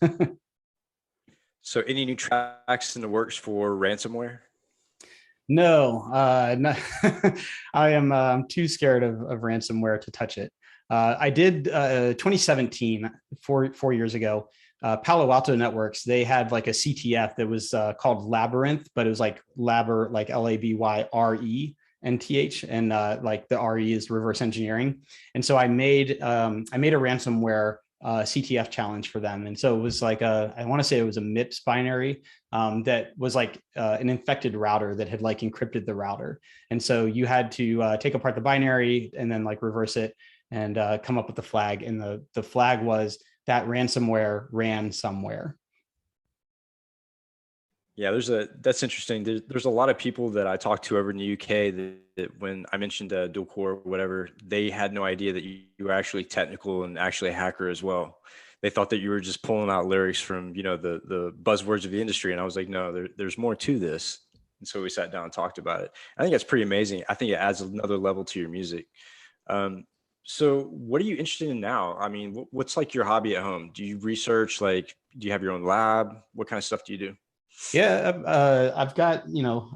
So any new tracks in the works for ransomware? No, no. I am too scared of ransomware to touch it. I did 2017, 4 years ago, Palo Alto Networks, they had like a CTF that was called Labyrinth, but it was like Labber, like LABYRENTH, and like the RE is reverse engineering. And so I made a ransomware CTF challenge for them. And so it was like I want to say it was a MIPS binary that was like an infected router that had like encrypted the router. And so you had to take apart the binary and then like reverse it and come up with the flag. And the flag was that ransomware ran somewhere. Yeah, that's interesting. There's a lot of people that I talked to over in the UK that when I mentioned dual core or whatever, they had no idea that you were actually technical and actually a hacker as well. They thought that you were just pulling out lyrics from, the buzzwords of the industry. And I was like, no, there's more to this. And so we sat down and talked about it. I think that's pretty amazing. I think it adds another level to your music. So what are you interested in now? I mean, what's like your hobby at home? Do you research? Like, do you have your own lab? What kind of stuff do you do? Yeah, I've got,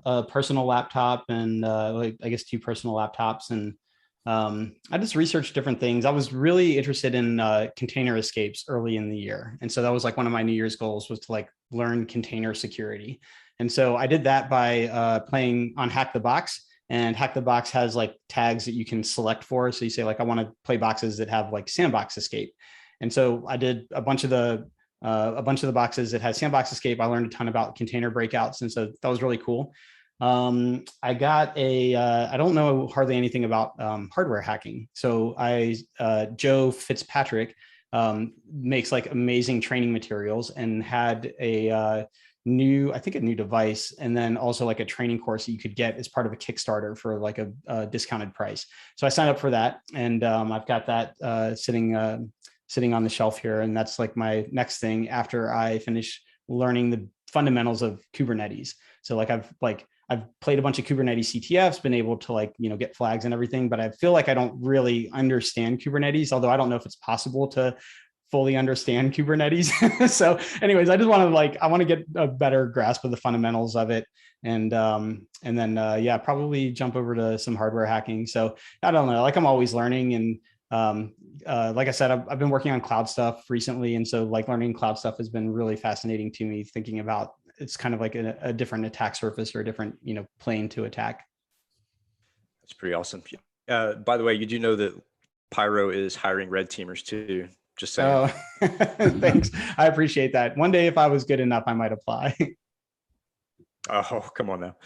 a personal laptop and I guess 2 personal laptops. And I just researched different things. I was really interested in container escapes early in the year. And so that was like one of my New Year's goals, was to like learn container security. And so I did that by playing on Hack the Box. And Hack the Box has like tags that you can select for. So you say like, I want to play boxes that have like sandbox escape. And so I did a bunch of the a bunch of the boxes. It has Sandbox Escape. I learned a ton about container breakouts, and so that was really cool. I got I don't know hardly anything about hardware hacking. So Joe Fitzpatrick makes like amazing training materials and had a new device, and then also like a training course that you could get as part of a Kickstarter for like a discounted price. So I signed up for that, and I've got that sitting on the shelf here, and that's like my next thing after I finish learning the fundamentals of Kubernetes. So like I've played a bunch of Kubernetes CTFs, been able to get flags and everything, but I feel like I don't really understand Kubernetes, although I don't know if it's possible to fully understand Kubernetes. So anyways, I just I want to get a better grasp of the fundamentals of it. And then probably jump over to some hardware hacking. So I don't know, I'm always learning. And like I said, I've been working on cloud stuff recently. And so learning cloud stuff has been really fascinating to me, thinking about it's kind of like a different attack surface or a different, plane to attack. That's pretty awesome. By the way, you do know that Pyro is hiring red teamers too. Just saying. Oh, thanks. I appreciate that. One day, if I was good enough, I might apply. Oh, come on now.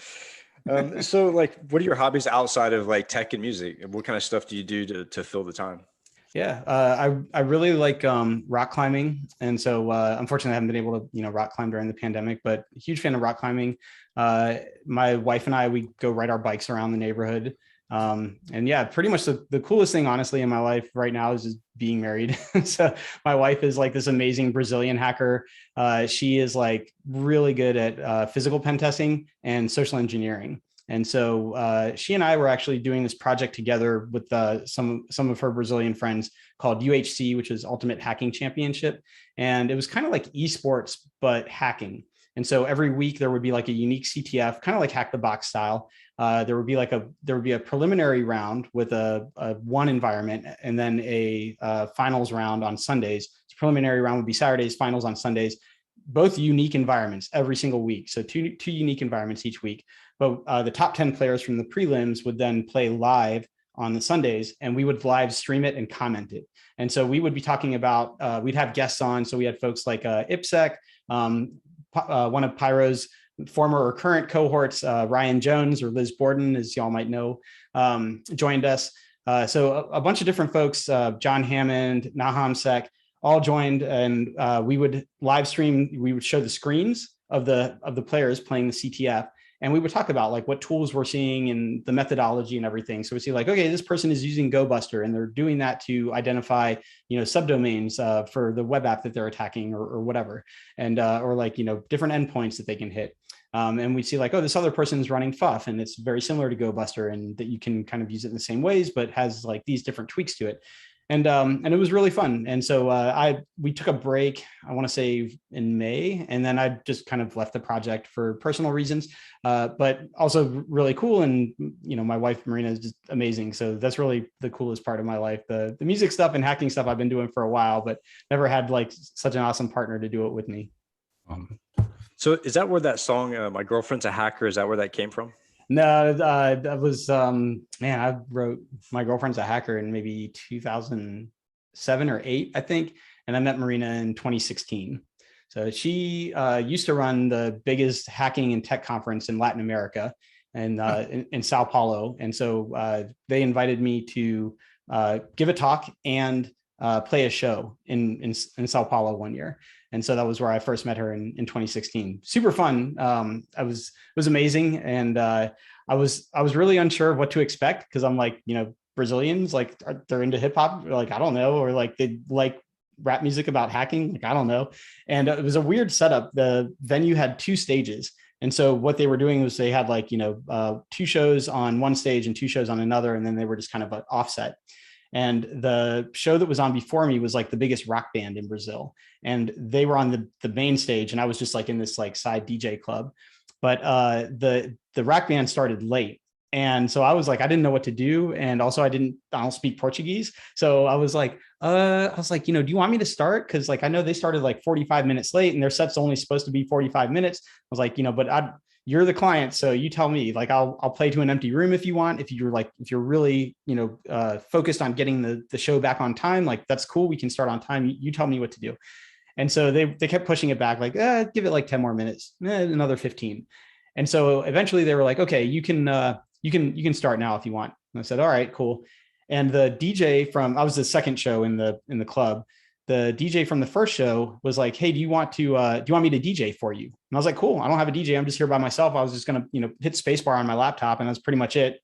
So what are your hobbies outside of tech and music? What kind of stuff do you do to fill the time? Yeah, I really like rock climbing, and so unfortunately I haven't been able to rock climb during the pandemic, but huge fan of rock climbing. My wife and I, we go ride our bikes around the neighborhood, and yeah, pretty much the coolest thing honestly in my life right now is just being married. So my wife is this amazing Brazilian hacker. She is really good at physical pen testing and social engineering. And so she and I were actually doing this project together with some of her Brazilian friends called UHC, which is Ultimate Hacking Championship. And it was kind of like esports, but hacking. And so every week there would be a unique CTF, kind of like Hack the Box style. There would be a preliminary round with a one environment, and then a finals round on Sundays. So preliminary round would be Saturdays, finals on Sundays. Both unique environments every single week. So two unique environments each week. But the top 10 players from the prelims would then play live on the Sundays, and we would live stream it and comment it. And so we would be talking about, we'd have guests on. So we had folks like IPSEC, one of Pyro's former or current cohorts, Ryan Jones or Liz Borden, as y'all might know, joined us. So a bunch of different folks, John Hammond, Naham Sek, all joined, and we would live stream. We would show the screens of the players playing the CTF, and we would talk about what tools we're seeing and the methodology and everything. So we see okay, this person is using GoBuster, and they're doing that to identify subdomains for the web app that they're attacking or whatever, and or different endpoints that they can hit. And we see this other person is running FUF, and it's very similar to GoBuster, and that you can kind of use it in the same ways, but has these different tweaks to it. And it was really fun. And so we took a break, I want to say in May, and then I just kind of left the project for personal reasons, but also really cool. And, my wife, Marina, is just amazing. So that's really the coolest part of my life. The music stuff and hacking stuff I've been doing for a while, but never had such an awesome partner to do it with me. So is that where that song, My Girlfriend's a Hacker, is that where that came from? No, that was, I wrote My Girlfriend's a Hacker in maybe 2007 or 8, I think. And I met Marina in 2016. So she used to run the biggest hacking and tech conference in Latin America and in Sao Paulo. And so they invited me to give a talk and play a show in Sao Paulo one year. And so that was where I first met her in 2016. Super fun. It was amazing. And I was really unsure of what to expect, because I'm Brazilians, they're into hip hop, I don't know, or they like rap music about hacking, I don't know. And it was a weird setup. The venue had 2 stages. And so what they were doing was they had 2 shows on one stage and 2 shows on another. And then they were just kind of offset. And the show that was on before me was the biggest rock band in Brazil. And they were on the main stage, and I was just in this side DJ club. But the rock band started late. And so I was I didn't know what to do. And also I don't speak Portuguese. So I was do you want me to start? Cause I know they started 45 minutes late, and their set's only supposed to be 45 minutes. I was but you're the client, so you tell me. I'll play to an empty room if you want. If you're really focused on getting the show back on time, that's cool. We can start on time. You tell me what to do. And so they kept pushing it back, like, give it like 10 more minutes, another 15. And so eventually they were like, okay, you can start now if you want. And I said, all right, cool. And the DJ I was the second show in the club. The DJ from the first show was like, hey, do you want me to DJ for you? And I was like, cool. I don't have a DJ. I'm just here by myself. I was just going to, hit spacebar on my laptop, and that's pretty much it.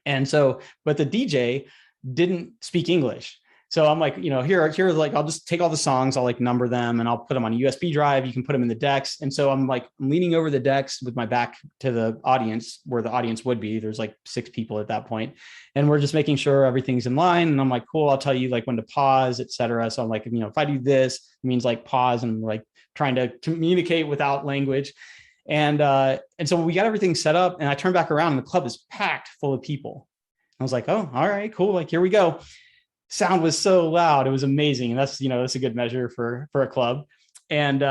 And so, but the DJ didn't speak English. So I'm like, here, like, I'll just take all the songs, I'll like number them, and I'll put them on a USB drive. You can put them in the decks. And so I'm leaning over the decks with my back to the audience, where the audience would be. There's like 6 people at that point. And we're just making sure everything's in line. And I'm like, cool, I'll tell you like when to pause, etc. So I'm like, if I do this, it means like pause, and I'm like trying to communicate without language. And so we got everything set up, and I turned back around and the club is packed full of people. I was like, oh, all right, cool. Like, here we go. Sound was so loud. It was amazing. And that's a good measure for a club. And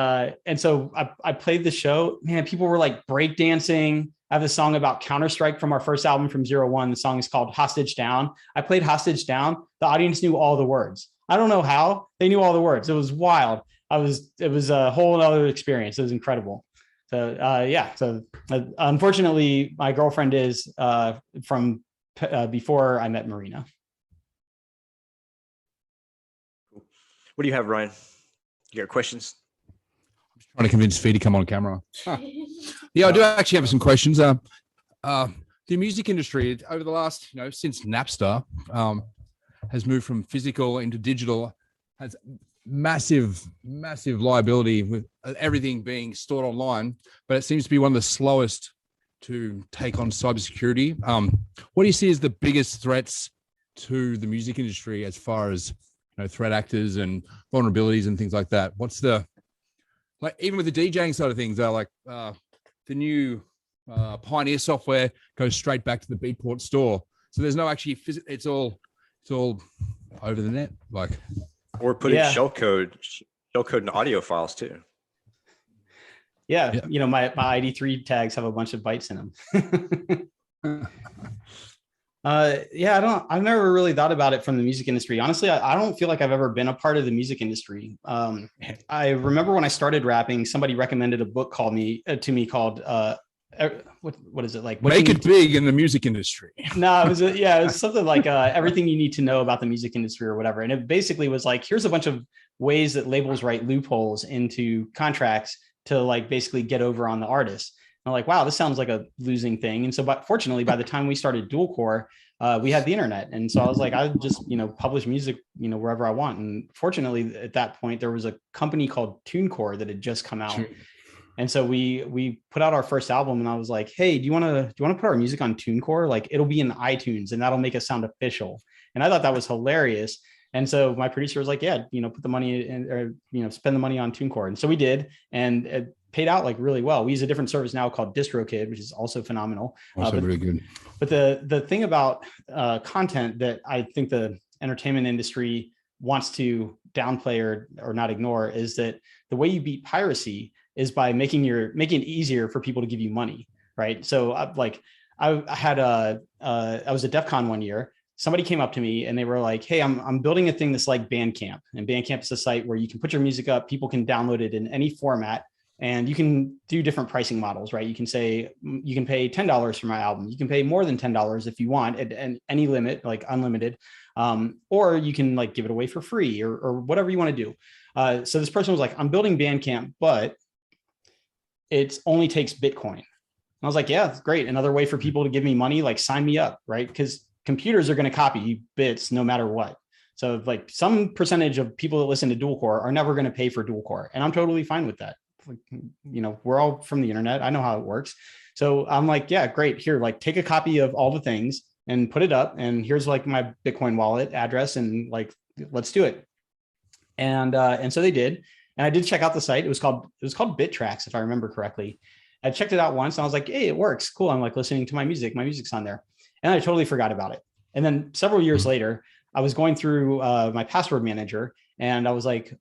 so I played the show, man, people were like breakdancing. I have a song about Counter-Strike from our first album from 0-1. The song is called Hostage Down. I played Hostage Down. The audience knew all the words. I don't know how they knew all the words. It was wild. It was a whole other experience. It was incredible. So, unfortunately my girlfriend is from before I met Marina. What do you have, Ryan? You got questions? I'm trying to convince Fee to come on camera. Yeah, I do actually have some questions. The music industry over the last, since Napster has moved from physical into digital, has massive liability with everything being stored online, but it seems to be one of the slowest to take on cybersecurity. What do you see as the biggest threats to the music industry as far as threat actors and vulnerabilities and things like that? What's even with the DJing side of things, like the new Pioneer software goes straight back to the Beatport store, so there's no actually it's all over the net, like, or putting shellcode in audio files too. Yeah. My ID3 tags have a bunch of bytes in them. I've never really thought about it from the music industry. Honestly, I don't feel like I've ever been a part of the music industry. I remember when I started rapping, somebody recommended a book to me called what is it, like Make It Big in the Music Industry? No, it was something like Everything You Need to Know About the Music Industry or whatever. And it basically was like, here's a bunch of ways that labels write loopholes into contracts to like basically get over on the artist. I'm like, wow, this sounds like a losing thing. And so, but fortunately, by the time we started Dualcore, we had the internet. And so I was like, I just, publish music, wherever I want. And fortunately, at that point, there was a company called TuneCore that had just come out. Sure. And so we put out our first album, and I was like, hey, do you want to put our music on TuneCore? Like, it'll be in iTunes, and that'll make us sound official. And I thought that was hilarious. And so my producer was like, yeah, put the money in, or, spend the money on TuneCore. And so we did, and it paid out like really well. We use a different service now called DistroKid, which is also phenomenal. Also really good. But the thing about content that I think the entertainment industry wants to downplay or not ignore is that the way you beat piracy is by making it easier for people to give you money, right? So I was at DEF CON one year. Somebody came up to me and they were like, hey, I'm building a thing that's like Bandcamp. And Bandcamp is a site where you can put your music up, people can download it in any format, and you can do different pricing models, right? You can say, you can pay $10 for my album. You can pay more than $10 if you want, and any limit, like unlimited. Or you can like give it away for free or whatever you want to do. So this person was like, I'm building Bandcamp, but it only takes Bitcoin. And I was like, yeah, that's great. Another way for people to give me money, like sign me up, right? Because computers are going to copy bits no matter what. So like some percentage of people that listen to Dualcore are never going to pay for Dualcore. And I'm totally fine with that. Like, we're all from the internet. I know how it works. So I'm like, yeah, great. Here, like take a copy of all the things and put it up. And here's like my Bitcoin wallet address, and like, let's do it. And so they did. And I did check out the site. It was called BitTracks, if I remember correctly. I checked it out once and I was like, hey, it works. Cool. I'm like listening to my music. My music's on there. And I totally forgot about it. And then several years later, I was going through my password manager, and I was like,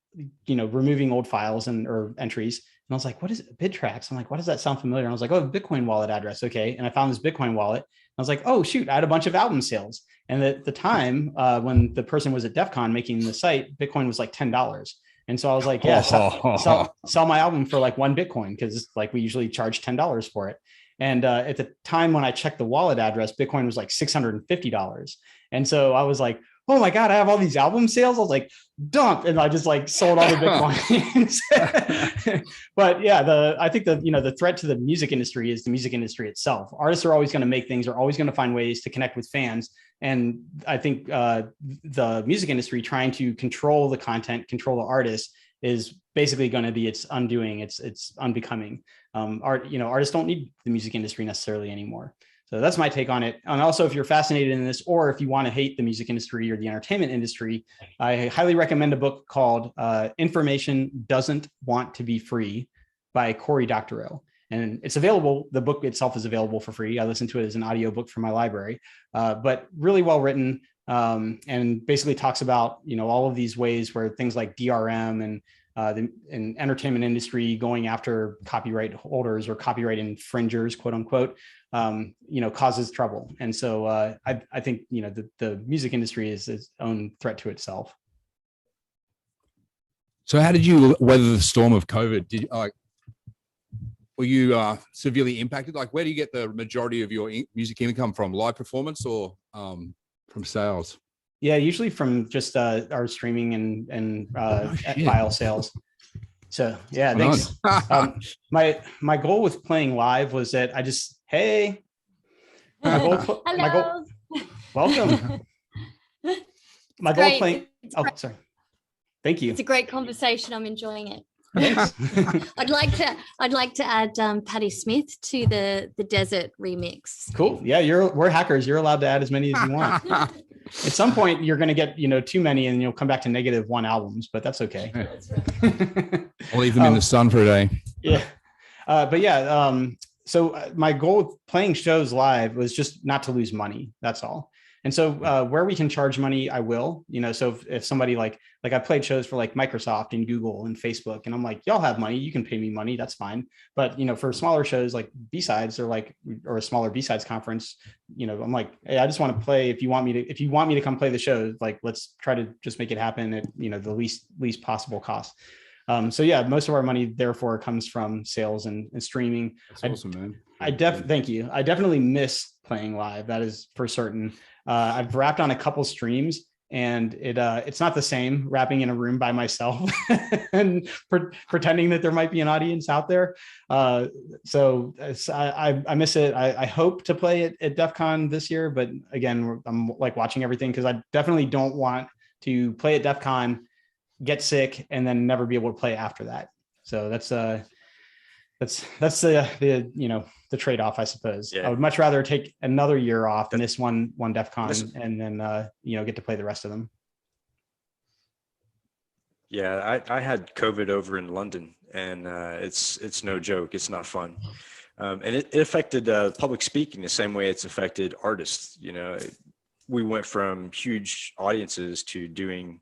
removing old files or entries. And I was like, what is it? BitTracks? I'm like, why does that sound familiar? And I was like, oh, Bitcoin wallet address. Okay. And I found this Bitcoin wallet. I was like, oh, shoot, I had a bunch of album sales. And at the time, when the person was at DEF CON making the site, Bitcoin was like $10. And so I was like, yeah, sell my album for like 1 Bitcoin, because like we usually charge $10 for it. And at the time when I checked the wallet address, Bitcoin was like $650. And so I was like, oh my God, I have all these album sales. I was like, dump. And I just like sold all the Bitcoins. But yeah, I think the threat to the music industry is the music industry itself. Artists are always going to make things, are always going to find ways to connect with fans. And I think the music industry trying to control the content, control the artist, is basically going to be its undoing, its unbecoming. Artists don't need the music industry necessarily anymore. So that's my take on it. And also, if you're fascinated in this, or if you want to hate the music industry or the entertainment industry, I highly recommend a book called Information Doesn't Want to Be Free by Cory Doctorow. And it's available. The book itself is available for free. I listened to it as an audiobook from my library, but really well written, and basically talks about, all of these ways where things like DRM and the entertainment industry going after copyright holders or copyright infringers, quote unquote, causes trouble. And so I think, the music industry is its own threat to itself. So how did you weather the storm of COVID? Were you severely impacted? Like, where do you get the majority of your music income from? Live performance or from sales? Yeah, usually from just our streaming and file sales. So yeah, thanks. My goal with playing live was that I just, hey, Hello. Welcome. My goal playing. Oh, sorry. Thank you. It's a great conversation. I'm enjoying it. Thanks. I'd like to add Patti Smith to the Desert remix. Cool. Yeah, we're hackers. You're allowed to add as many as you want. At some point, you're going to get too many, and you'll come back to -1 albums, but that's okay. I'll leave them in the sun for a day. Yeah, but yeah. So my goal with playing shows live was just not to lose money. That's all. And so where we can charge money, I will. So if somebody like I played shows for like Microsoft and Google and Facebook, and I'm like, y'all have money, you can pay me money, that's fine. But for smaller shows like B-sides or a smaller B-sides conference, I'm like, hey, I just want to play. If you want me to come play the show, like let's try to just make it happen at the least possible cost. So yeah, most of our money therefore comes from sales and streaming. That's awesome, man. Thank you. I definitely miss playing live. That is for certain. I've rapped on a couple streams, and it's not the same rapping in a room by myself and pretending that there might be an audience out there. So I miss it. I hope to play it at DEF CON this year, but again, I'm like watching everything, because I definitely don't want to play at DEF CON, get sick, and then never be able to play after that. So that's the trade-off, I suppose. Yeah. I would much rather take another year off than this one DEF CON and then get to play the rest of them. Yeah, I had COVID over in London, and it's no joke. It's not fun. And it affected public speaking the same way it's affected artists. We went from huge audiences to doing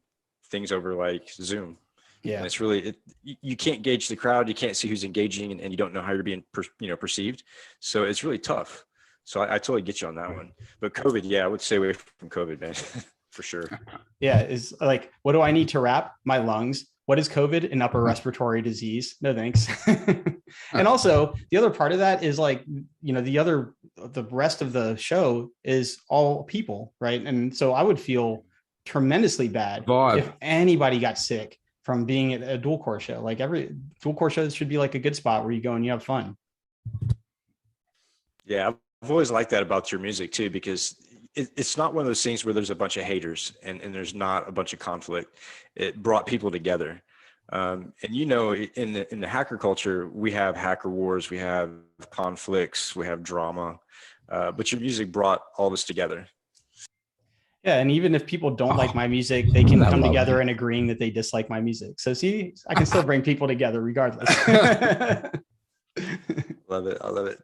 things over like Zoom. Yeah, and it's really you can't gauge the crowd, you can't see who's engaging, and you don't know how you're being perceived. So it's really tough. So I totally get you on that one. But COVID, yeah, I would stay away from COVID, man, for sure. Yeah, is like, what do I need to rap? My lungs. What is COVID? An upper respiratory disease? No thanks. And also the other part of that is like, the rest of the show is all people, right? And so I would feel tremendously bad if anybody got sick from being at a Dualcore show. Like every Dualcore shows should be like a good spot where you go and you have fun. Yeah, I've always liked that about your music too, because it's not one of those things where there's a bunch of haters and there's not a bunch of conflict. It brought people together. And in the hacker culture, we have hacker wars, we have conflicts, we have drama, but your music brought all this together. Yeah, and even if people don't like my music, they can come together and agreeing that they dislike my music. So see, I can still bring people together regardless. Love it. I love it.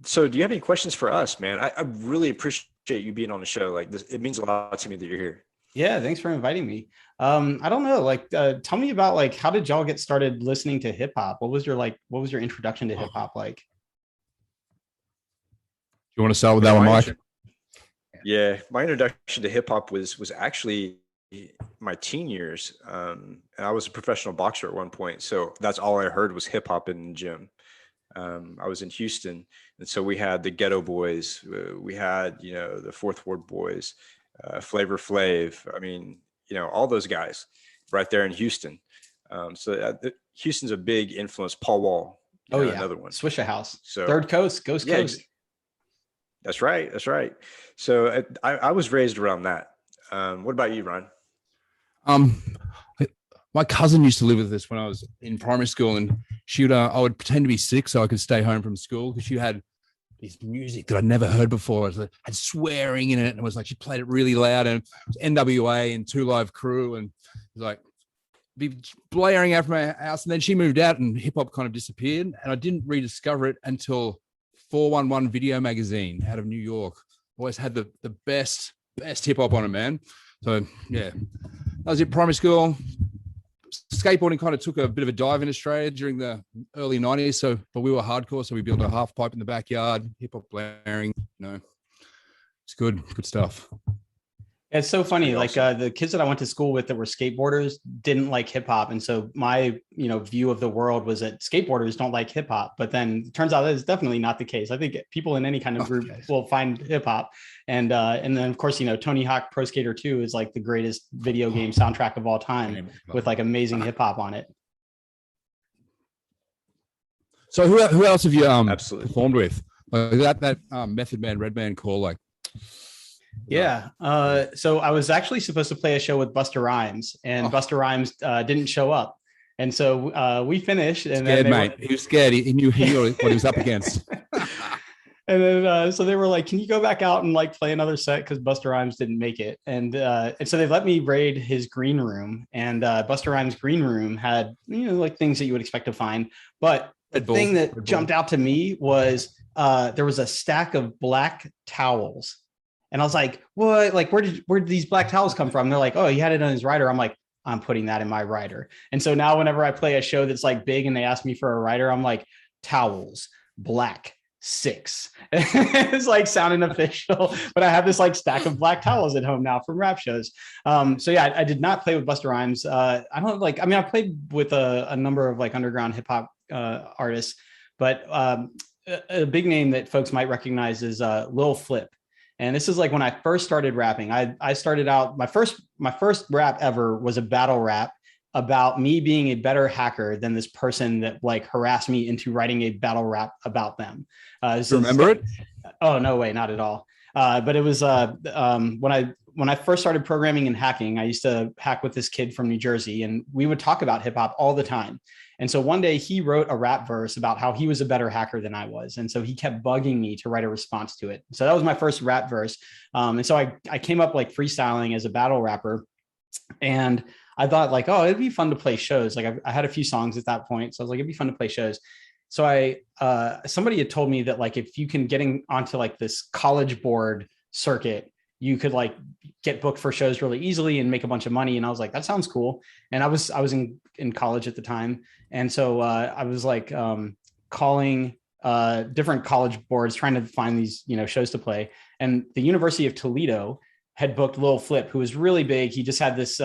So do you have any questions for us, man? I really appreciate you being on the show. Like this, it means a lot to me that you're here. Yeah, thanks for inviting me. I don't know, like tell me about like, how did y'all get started listening to hip hop? What was your introduction to hip hop like? Do you want to start with that one, Mike? Yeah, my introduction to hip hop was actually my teen years, and I was a professional boxer at one point. So that's all I heard was hip hop in the gym. I was in Houston, and so we had the Ghetto Boys, we had the Fourth Ward Boys, Flavor Flav. I mean, all those guys right there in Houston. Houston's a big influence. Paul Wall. Another one. Swisher House. So Third Coast, Ghost Coast. That's right. That's right. So I was raised around that. What about you, Ron? My cousin used to live with us when I was in primary school, and I would pretend to be sick so I could stay home from school, because she had this music that I'd never heard before. It had swearing in it, and it was like she played it really loud, and it was NWA and Two Live Crew, and it was like be blaring out from my house. And then she moved out, and hip hop kind of disappeared, and I didn't rediscover it until 411 Video Magazine out of New York. Always had the best hip hop on it, man. So yeah, that was it. Primary school. Skateboarding kind of took a bit of a dive in Australia during the early 90s. But we were hardcore. So we built a half pipe in the backyard, hip hop blaring, it's good stuff. It's so funny. Like the kids that I went to school with that were skateboarders didn't like hip hop. And so my, view of the world was that skateboarders don't like hip hop. But then it turns out that is definitely not the case. I think people in any kind of group will find hip hop. And then of course, Tony Hawk Pro Skater 2 is like the greatest video game soundtrack of all time with like amazing hip hop on it. So who else have you Absolutely performed with? Like that Method Man, Red Man call, like. Yeah. So I was actually supposed to play a show with Busta Rhymes, and Busta Rhymes didn't show up. And so we finished. And scared, mate. He was scared. He knew what he was up against. And then so they were like, "Can you go back out and like play another set?" Because Busta Rhymes didn't make it. And so they let me raid his green room. And Busta Rhymes' green room had like things that you would expect to find. But the thing that jumped out to me was there was a stack of black towels. And I was like, what? Like, where did these black towels come from? And they're like, oh, he had it on his rider. I'm like, I'm putting that in my rider. And so now whenever I play a show that's like big and they ask me for a rider, I'm like, towels, black, 6. It's like sounding official, but I have this like stack of black towels at home now from rap shows. So yeah, I did not play with Busta Rhymes. I played with a number of like underground hip hop artists, but a big name that folks might recognize is Lil Flip. And this is like when I first started rapping. I started out, my first rap ever was a battle rap about me being a better hacker than this person that like harassed me into writing a battle rap about them. Remember it? Oh, no way, not at all. But it was when I first started programming and hacking, I used to hack with this kid from New Jersey, and we would talk about hip hop all the time. And so one day he wrote a rap verse about how he was a better hacker than I was. And so he kept bugging me to write a response to it. So that was my first rap verse. And so I came up like freestyling as a battle rapper. And I thought like, oh, it'd be fun to play shows. Like I had a few songs at that point. So I was like, it'd be fun to play shows. So somebody had told me that like, if you can get onto like this college board circuit, you could like get booked for shows really easily and make a bunch of money. And I was like, that sounds cool. And I was in college at the time. And so I was like calling different college boards, trying to find these, shows to play. And the University of Toledo had booked Lil Flip, who was really big. He just had this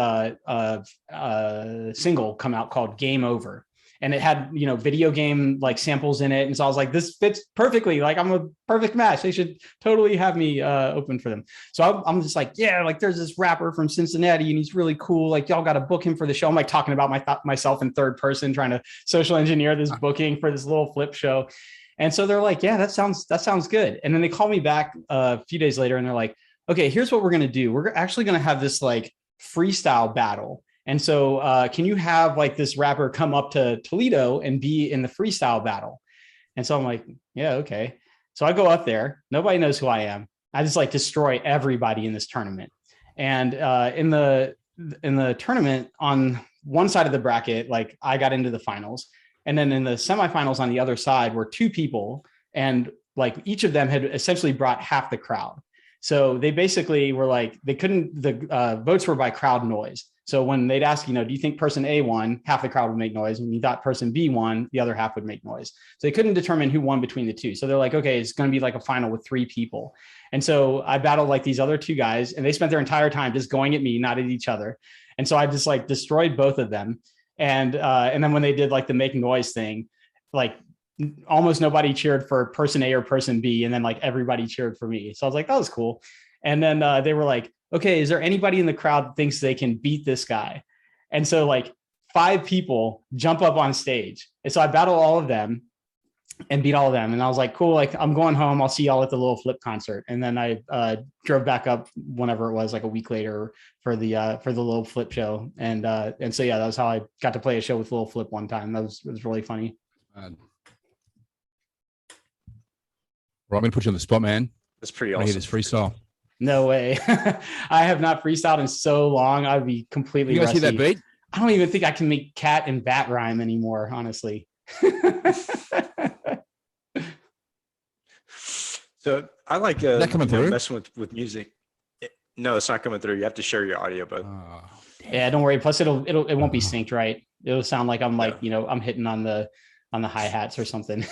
single come out called Game Over. And it had, video game like samples in it. And so I was like, this fits perfectly. Like I'm a perfect match. They should totally have me open for them. So I'm just like, yeah, like there's this rapper from Cincinnati and he's really cool. Like y'all got to book him for the show. I'm like talking about myself in third person, trying to social engineer this booking for this Lil Flip show. And so they're like, yeah, that sounds good. And then they call me back a few days later and they're like, okay, here's what we're going to do. We're actually going to have this like freestyle battle. And so can you have like this rapper come up to Toledo and be in the freestyle battle? And so I'm like, yeah, okay. So I go up there. Nobody knows who I am. I just like destroy everybody in this tournament. And in the tournament on one side of the bracket, like I got into the finals. And then in the semifinals on the other side were 2 people. And like each of them had essentially brought half the crowd. So they basically were like, the votes were by crowd noise. So when they'd ask, do you think person A won, half the crowd would make noise. When you thought person B won, the other half would make noise. So they couldn't determine who won between the two. So they're like, okay, it's going to be like a final with 3 people. And so I battled like these other 2 guys, and they spent their entire time just going at me, not at each other. And so I just like destroyed both of them. And then when they did like the make noise thing, like almost nobody cheered for person A or person B. And then like everybody cheered for me. So I was like, that was cool. And then they were like, okay, is there anybody in the crowd that thinks they can beat this guy? And so like 5 people jump up on stage. And so I battled all of them and beat all of them. And I was like, cool, like I'm going home. I'll see y'all at the Little Flip concert. And then I drove back up whenever it was, like a week later, for the Little Flip show. And so, yeah, that was how I got to play a show with Little Flip one time. It was really funny. Well, I'm going to put you on the spot, man. That's pretty I awesome. hear this freestyle. No way. I have not freestyled in so long. I'd be completely You guys rusty. hear that beat? I don't even think I can make cat and bat rhyme anymore, honestly. So I like that coming through? messing with music. No, it's not coming through. You have to share your audio, but Yeah, don't worry. Plus, it won't be synced right. It'll sound like I'm like I'm hitting on the hi-hats or something.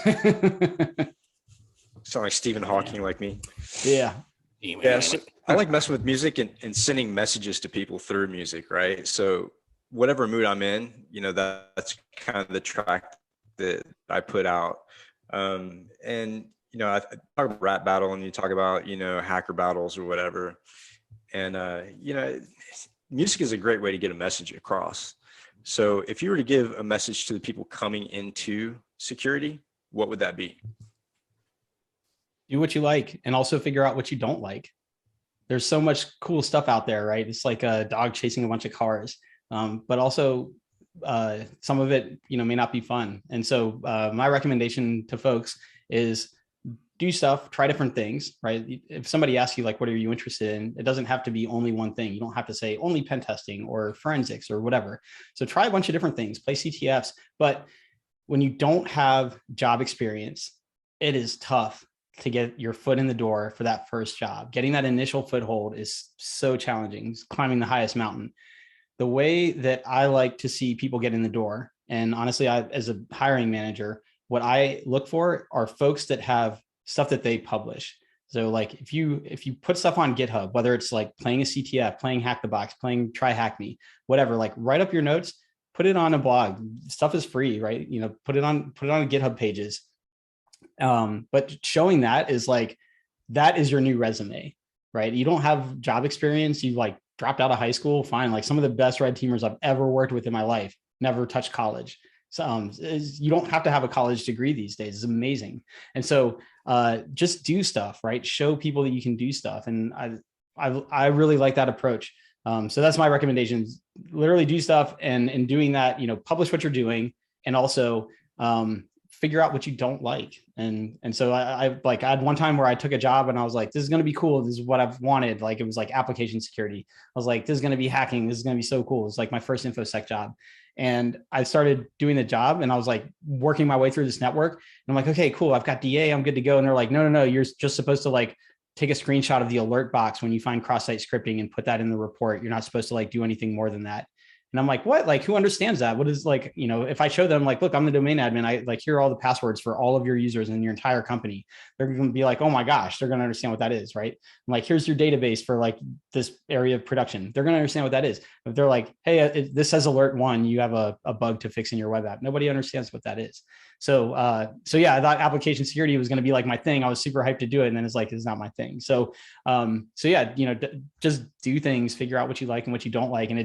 sound like Stephen Hawking, like me. Yeah. Yeah, so I like messing with music and sending messages to people through music, right? So whatever mood I'm in, that's kind of the track that I put out. And I talk about rap battle, and you talk about hacker battles or whatever. And music is a great way to get a message across. So if you were to give a message to the people coming into security, what would that be? Do what you like, and also figure out what you don't like. There's so much cool stuff out there, right? It's like a dog chasing a bunch of cars, but also some of it, may not be fun. And so my recommendation to folks is do stuff, try different things, right? If somebody asks you, like, what are you interested in? It doesn't have to be only one thing. You don't have to say only pen testing or forensics or whatever. So try a bunch of different things, play CTFs. But when you don't have job experience, it is tough to get your foot in the door for that first job. Getting that initial foothold is so challenging. It's climbing the highest mountain. The way that I like to see people get in the door, and honestly, as a hiring manager, what I look for are folks that have stuff that they publish. So like if you put stuff on GitHub, whether it's like playing a CTF, playing Hack the Box, playing Try Hack Me, whatever, like write up your notes, put it on a blog. Stuff is free, right? Put it on GitHub pages. But showing that is your new resume, right? You don't have job experience. You like dropped out of high school. Fine. Like some of the best red teamers I've ever worked with in my life never touched college. So you don't have to have a college degree these days. It's amazing. And so just do stuff, right? Show people that you can do stuff. And I really like that approach. So that's my recommendations. Literally do stuff, and in doing that, publish what you're doing, and also figure out what you don't like. And so I had one time where I took a job and I was like, this is going to be cool. This is what I've wanted. Like, it was like application security. I was like, this is going to be hacking. This is going to be so cool. It's like my first InfoSec job. And I started doing the job, and I was like working my way through this network. And I'm like, okay, cool. I've got DA. I'm good to go. And they're like, no. You're just supposed to like take a screenshot of the alert box when you find cross-site scripting and put that in the report. You're not supposed to like do anything more than that. And I'm like, what? Like, who understands that? What is like, if I show them like, look, I'm the domain admin, I like, here are all the passwords for all of your users in your entire company. They're going to be like, oh my gosh, they're going to understand what that is, right? I'm like, here's your database for like this area of production. They're going to understand what that is. If they're like, hey, this says alert 1, you have a bug to fix in your web app. Nobody understands what that is. So yeah, I thought application security was going to be like my thing. I was super hyped to do it. And then it's like, it's not my thing. So yeah, just do things, figure out what you like and what you don't like. And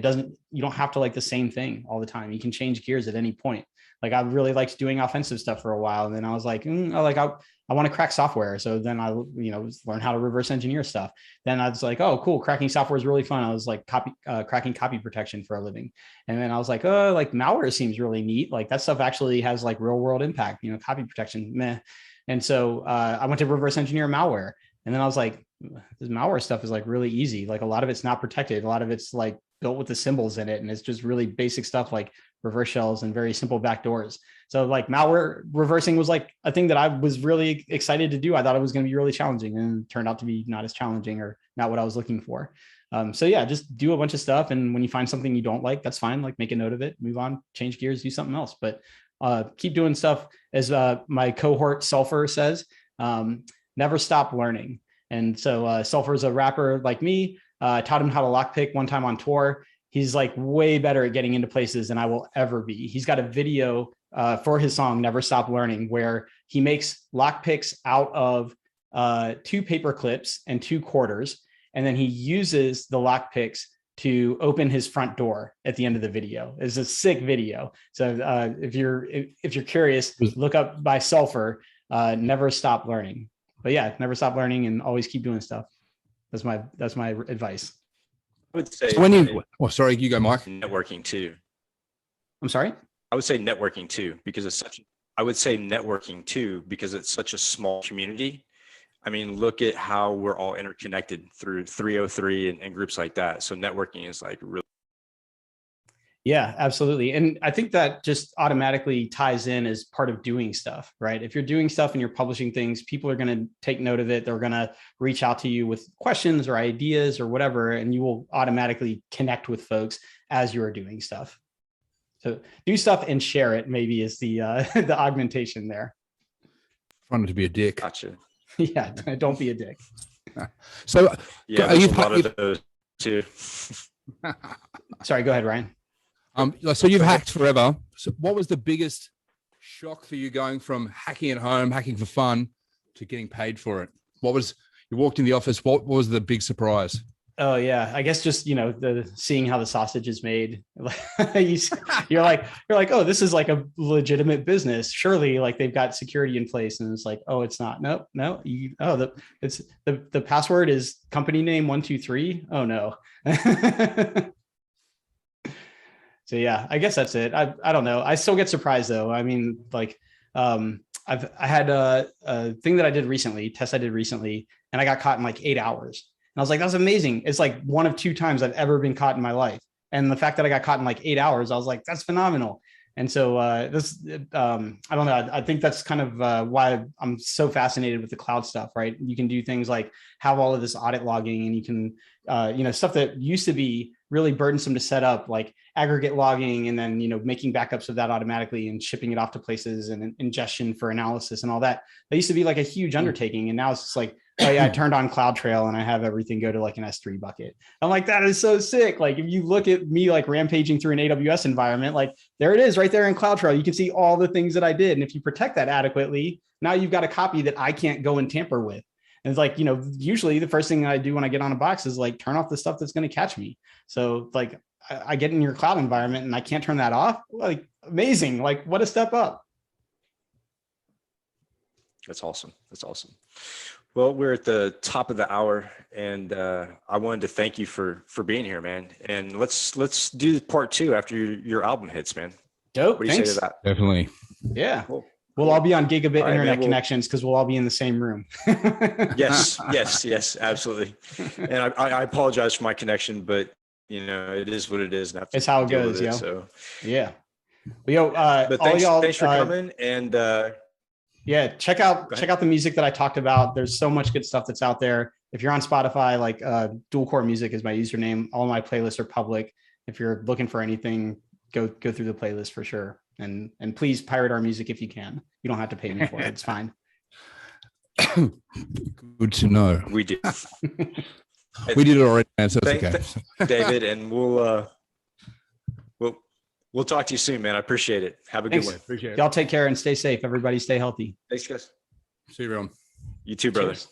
you don't have to like the same thing all the time. You can change gears at any point. Like, I really liked doing offensive stuff for a while. And then I was like, I want to crack software. So then I, learn how to reverse engineer stuff. Then I was like, oh, cool. Cracking software is really fun. I was like cracking copy protection for a living. And then I was like, oh, like malware seems really neat. Like that stuff actually has like real world impact, copy protection, meh. And so I went to reverse engineer malware. And then I was like, this malware stuff is like really easy. Like a lot of it's not protected. A lot of it's like built with the symbols in it. And it's just really basic stuff like reverse shells and very simple backdoors. So like malware reversing was like a thing that I was really excited to do. I thought it was going to be really challenging, and it turned out to be not as challenging, or not what I was looking for. So yeah, just do a bunch of stuff. And when you find something you don't like, that's fine. Like make a note of it, move on, change gears, do something else. But keep doing stuff. As my cohort Sulfur says, never stop learning. And so Sulfur is a rapper like me. I taught him how to lockpick one time on tour. He's like way better at getting into places than I will ever be. He's got a video for his song Never Stop Learning where he makes lockpicks out of 2 paper clips and 2 quarters. And then he uses the lockpicks to open his front door at the end of the video. It's a sick video. So if you're curious, look up by Sulfur, Never Stop Learning. But yeah, never stop learning and always keep doing stuff. That's my advice. I would say So when you, sorry, you go, Mike. networking too. I'm sorry? I would say networking too, because it's such a small community. I mean, look at how we're all interconnected through 303 and groups like that. So networking is like really. Yeah, absolutely. And I think that just automatically ties in as part of doing stuff, right? If you're doing stuff and you're publishing things, people are going to take note of it. They're going to reach out to you with questions or ideas or whatever, and you will automatically connect with folks as you're doing stuff. So do stuff and share it, maybe is the the augmentation there. Trying to be a dick. Gotcha. Yeah, don't be a dick. So Yeah, are you there's a lot of those too. Sorry, go ahead, Ryan. So you've hacked forever. So what was the biggest shock for you going from hacking at home, hacking for fun, to getting paid for it? You walked in the office, what was the big surprise? Oh yeah, I guess just the seeing how the sausage is made. you're like, oh, this is like a legitimate business. Surely, like they've got security in place, and it's like, oh, it's not. No. It's the password is company name 123. Oh no. So yeah, I guess that's it. I don't know. I still get surprised though. I mean, like, I had a thing that I did recently, test I did recently, and I got caught in like 8 hours. And I was like, that's amazing. It's like one of 2 times I've ever been caught in my life. And the fact that I got caught in like 8 hours, I was like, that's phenomenal. And so I don't know. I think that's kind of why I'm so fascinated with the cloud stuff, right? You can do things like have all of this audit logging, and you can, stuff that used to be really burdensome to set up, like aggregate logging, and then, making backups of that automatically and shipping it off to places and ingestion for analysis and all that. That used to be like a huge undertaking. And now it's just like, oh yeah, I turned on CloudTrail and I have everything go to like an S3 bucket. I'm like, that is so sick. Like if you look at me like rampaging through an AWS environment, like there it is right there in CloudTrail. You can see all the things that I did. And if you protect that adequately, now you've got a copy that I can't go and tamper with. And it's like, usually the first thing I do when I get on a box is like turn off the stuff that's going to catch me. So like I get in your cloud environment and I can't turn that off. Like amazing. Like what a step up. That's awesome. That's awesome. Well, we're at the top of the hour, and I wanted to thank you for being here, man. And let's do part 2 after your album hits, man. Dope. What do you say to that? Definitely. Yeah. Cool. We'll all be on gigabit All right, internet man, connections because we'll all be in the same room. Yes, absolutely. And I apologize for my connection, but it is what it is. And It's how it goes, yo. So yeah. But yo, but thanks for coming, and yeah, check out the music that I talked about. There's so much good stuff that's out there. If you're on Spotify, like Dualcore Music is my username. All my playlists are public. If you're looking for anything, go through the playlist for sure. And please pirate our music if you can. You don't have to pay me for it. It's fine. Good to know. we did. We did it already, man. So it's okay. David, and we'll talk to you soon, man. I appreciate it. Have a good one. Appreciate it. Y'all take care and stay safe. Everybody stay healthy. Thanks, guys. See you, everyone. You too, brother. Cheers.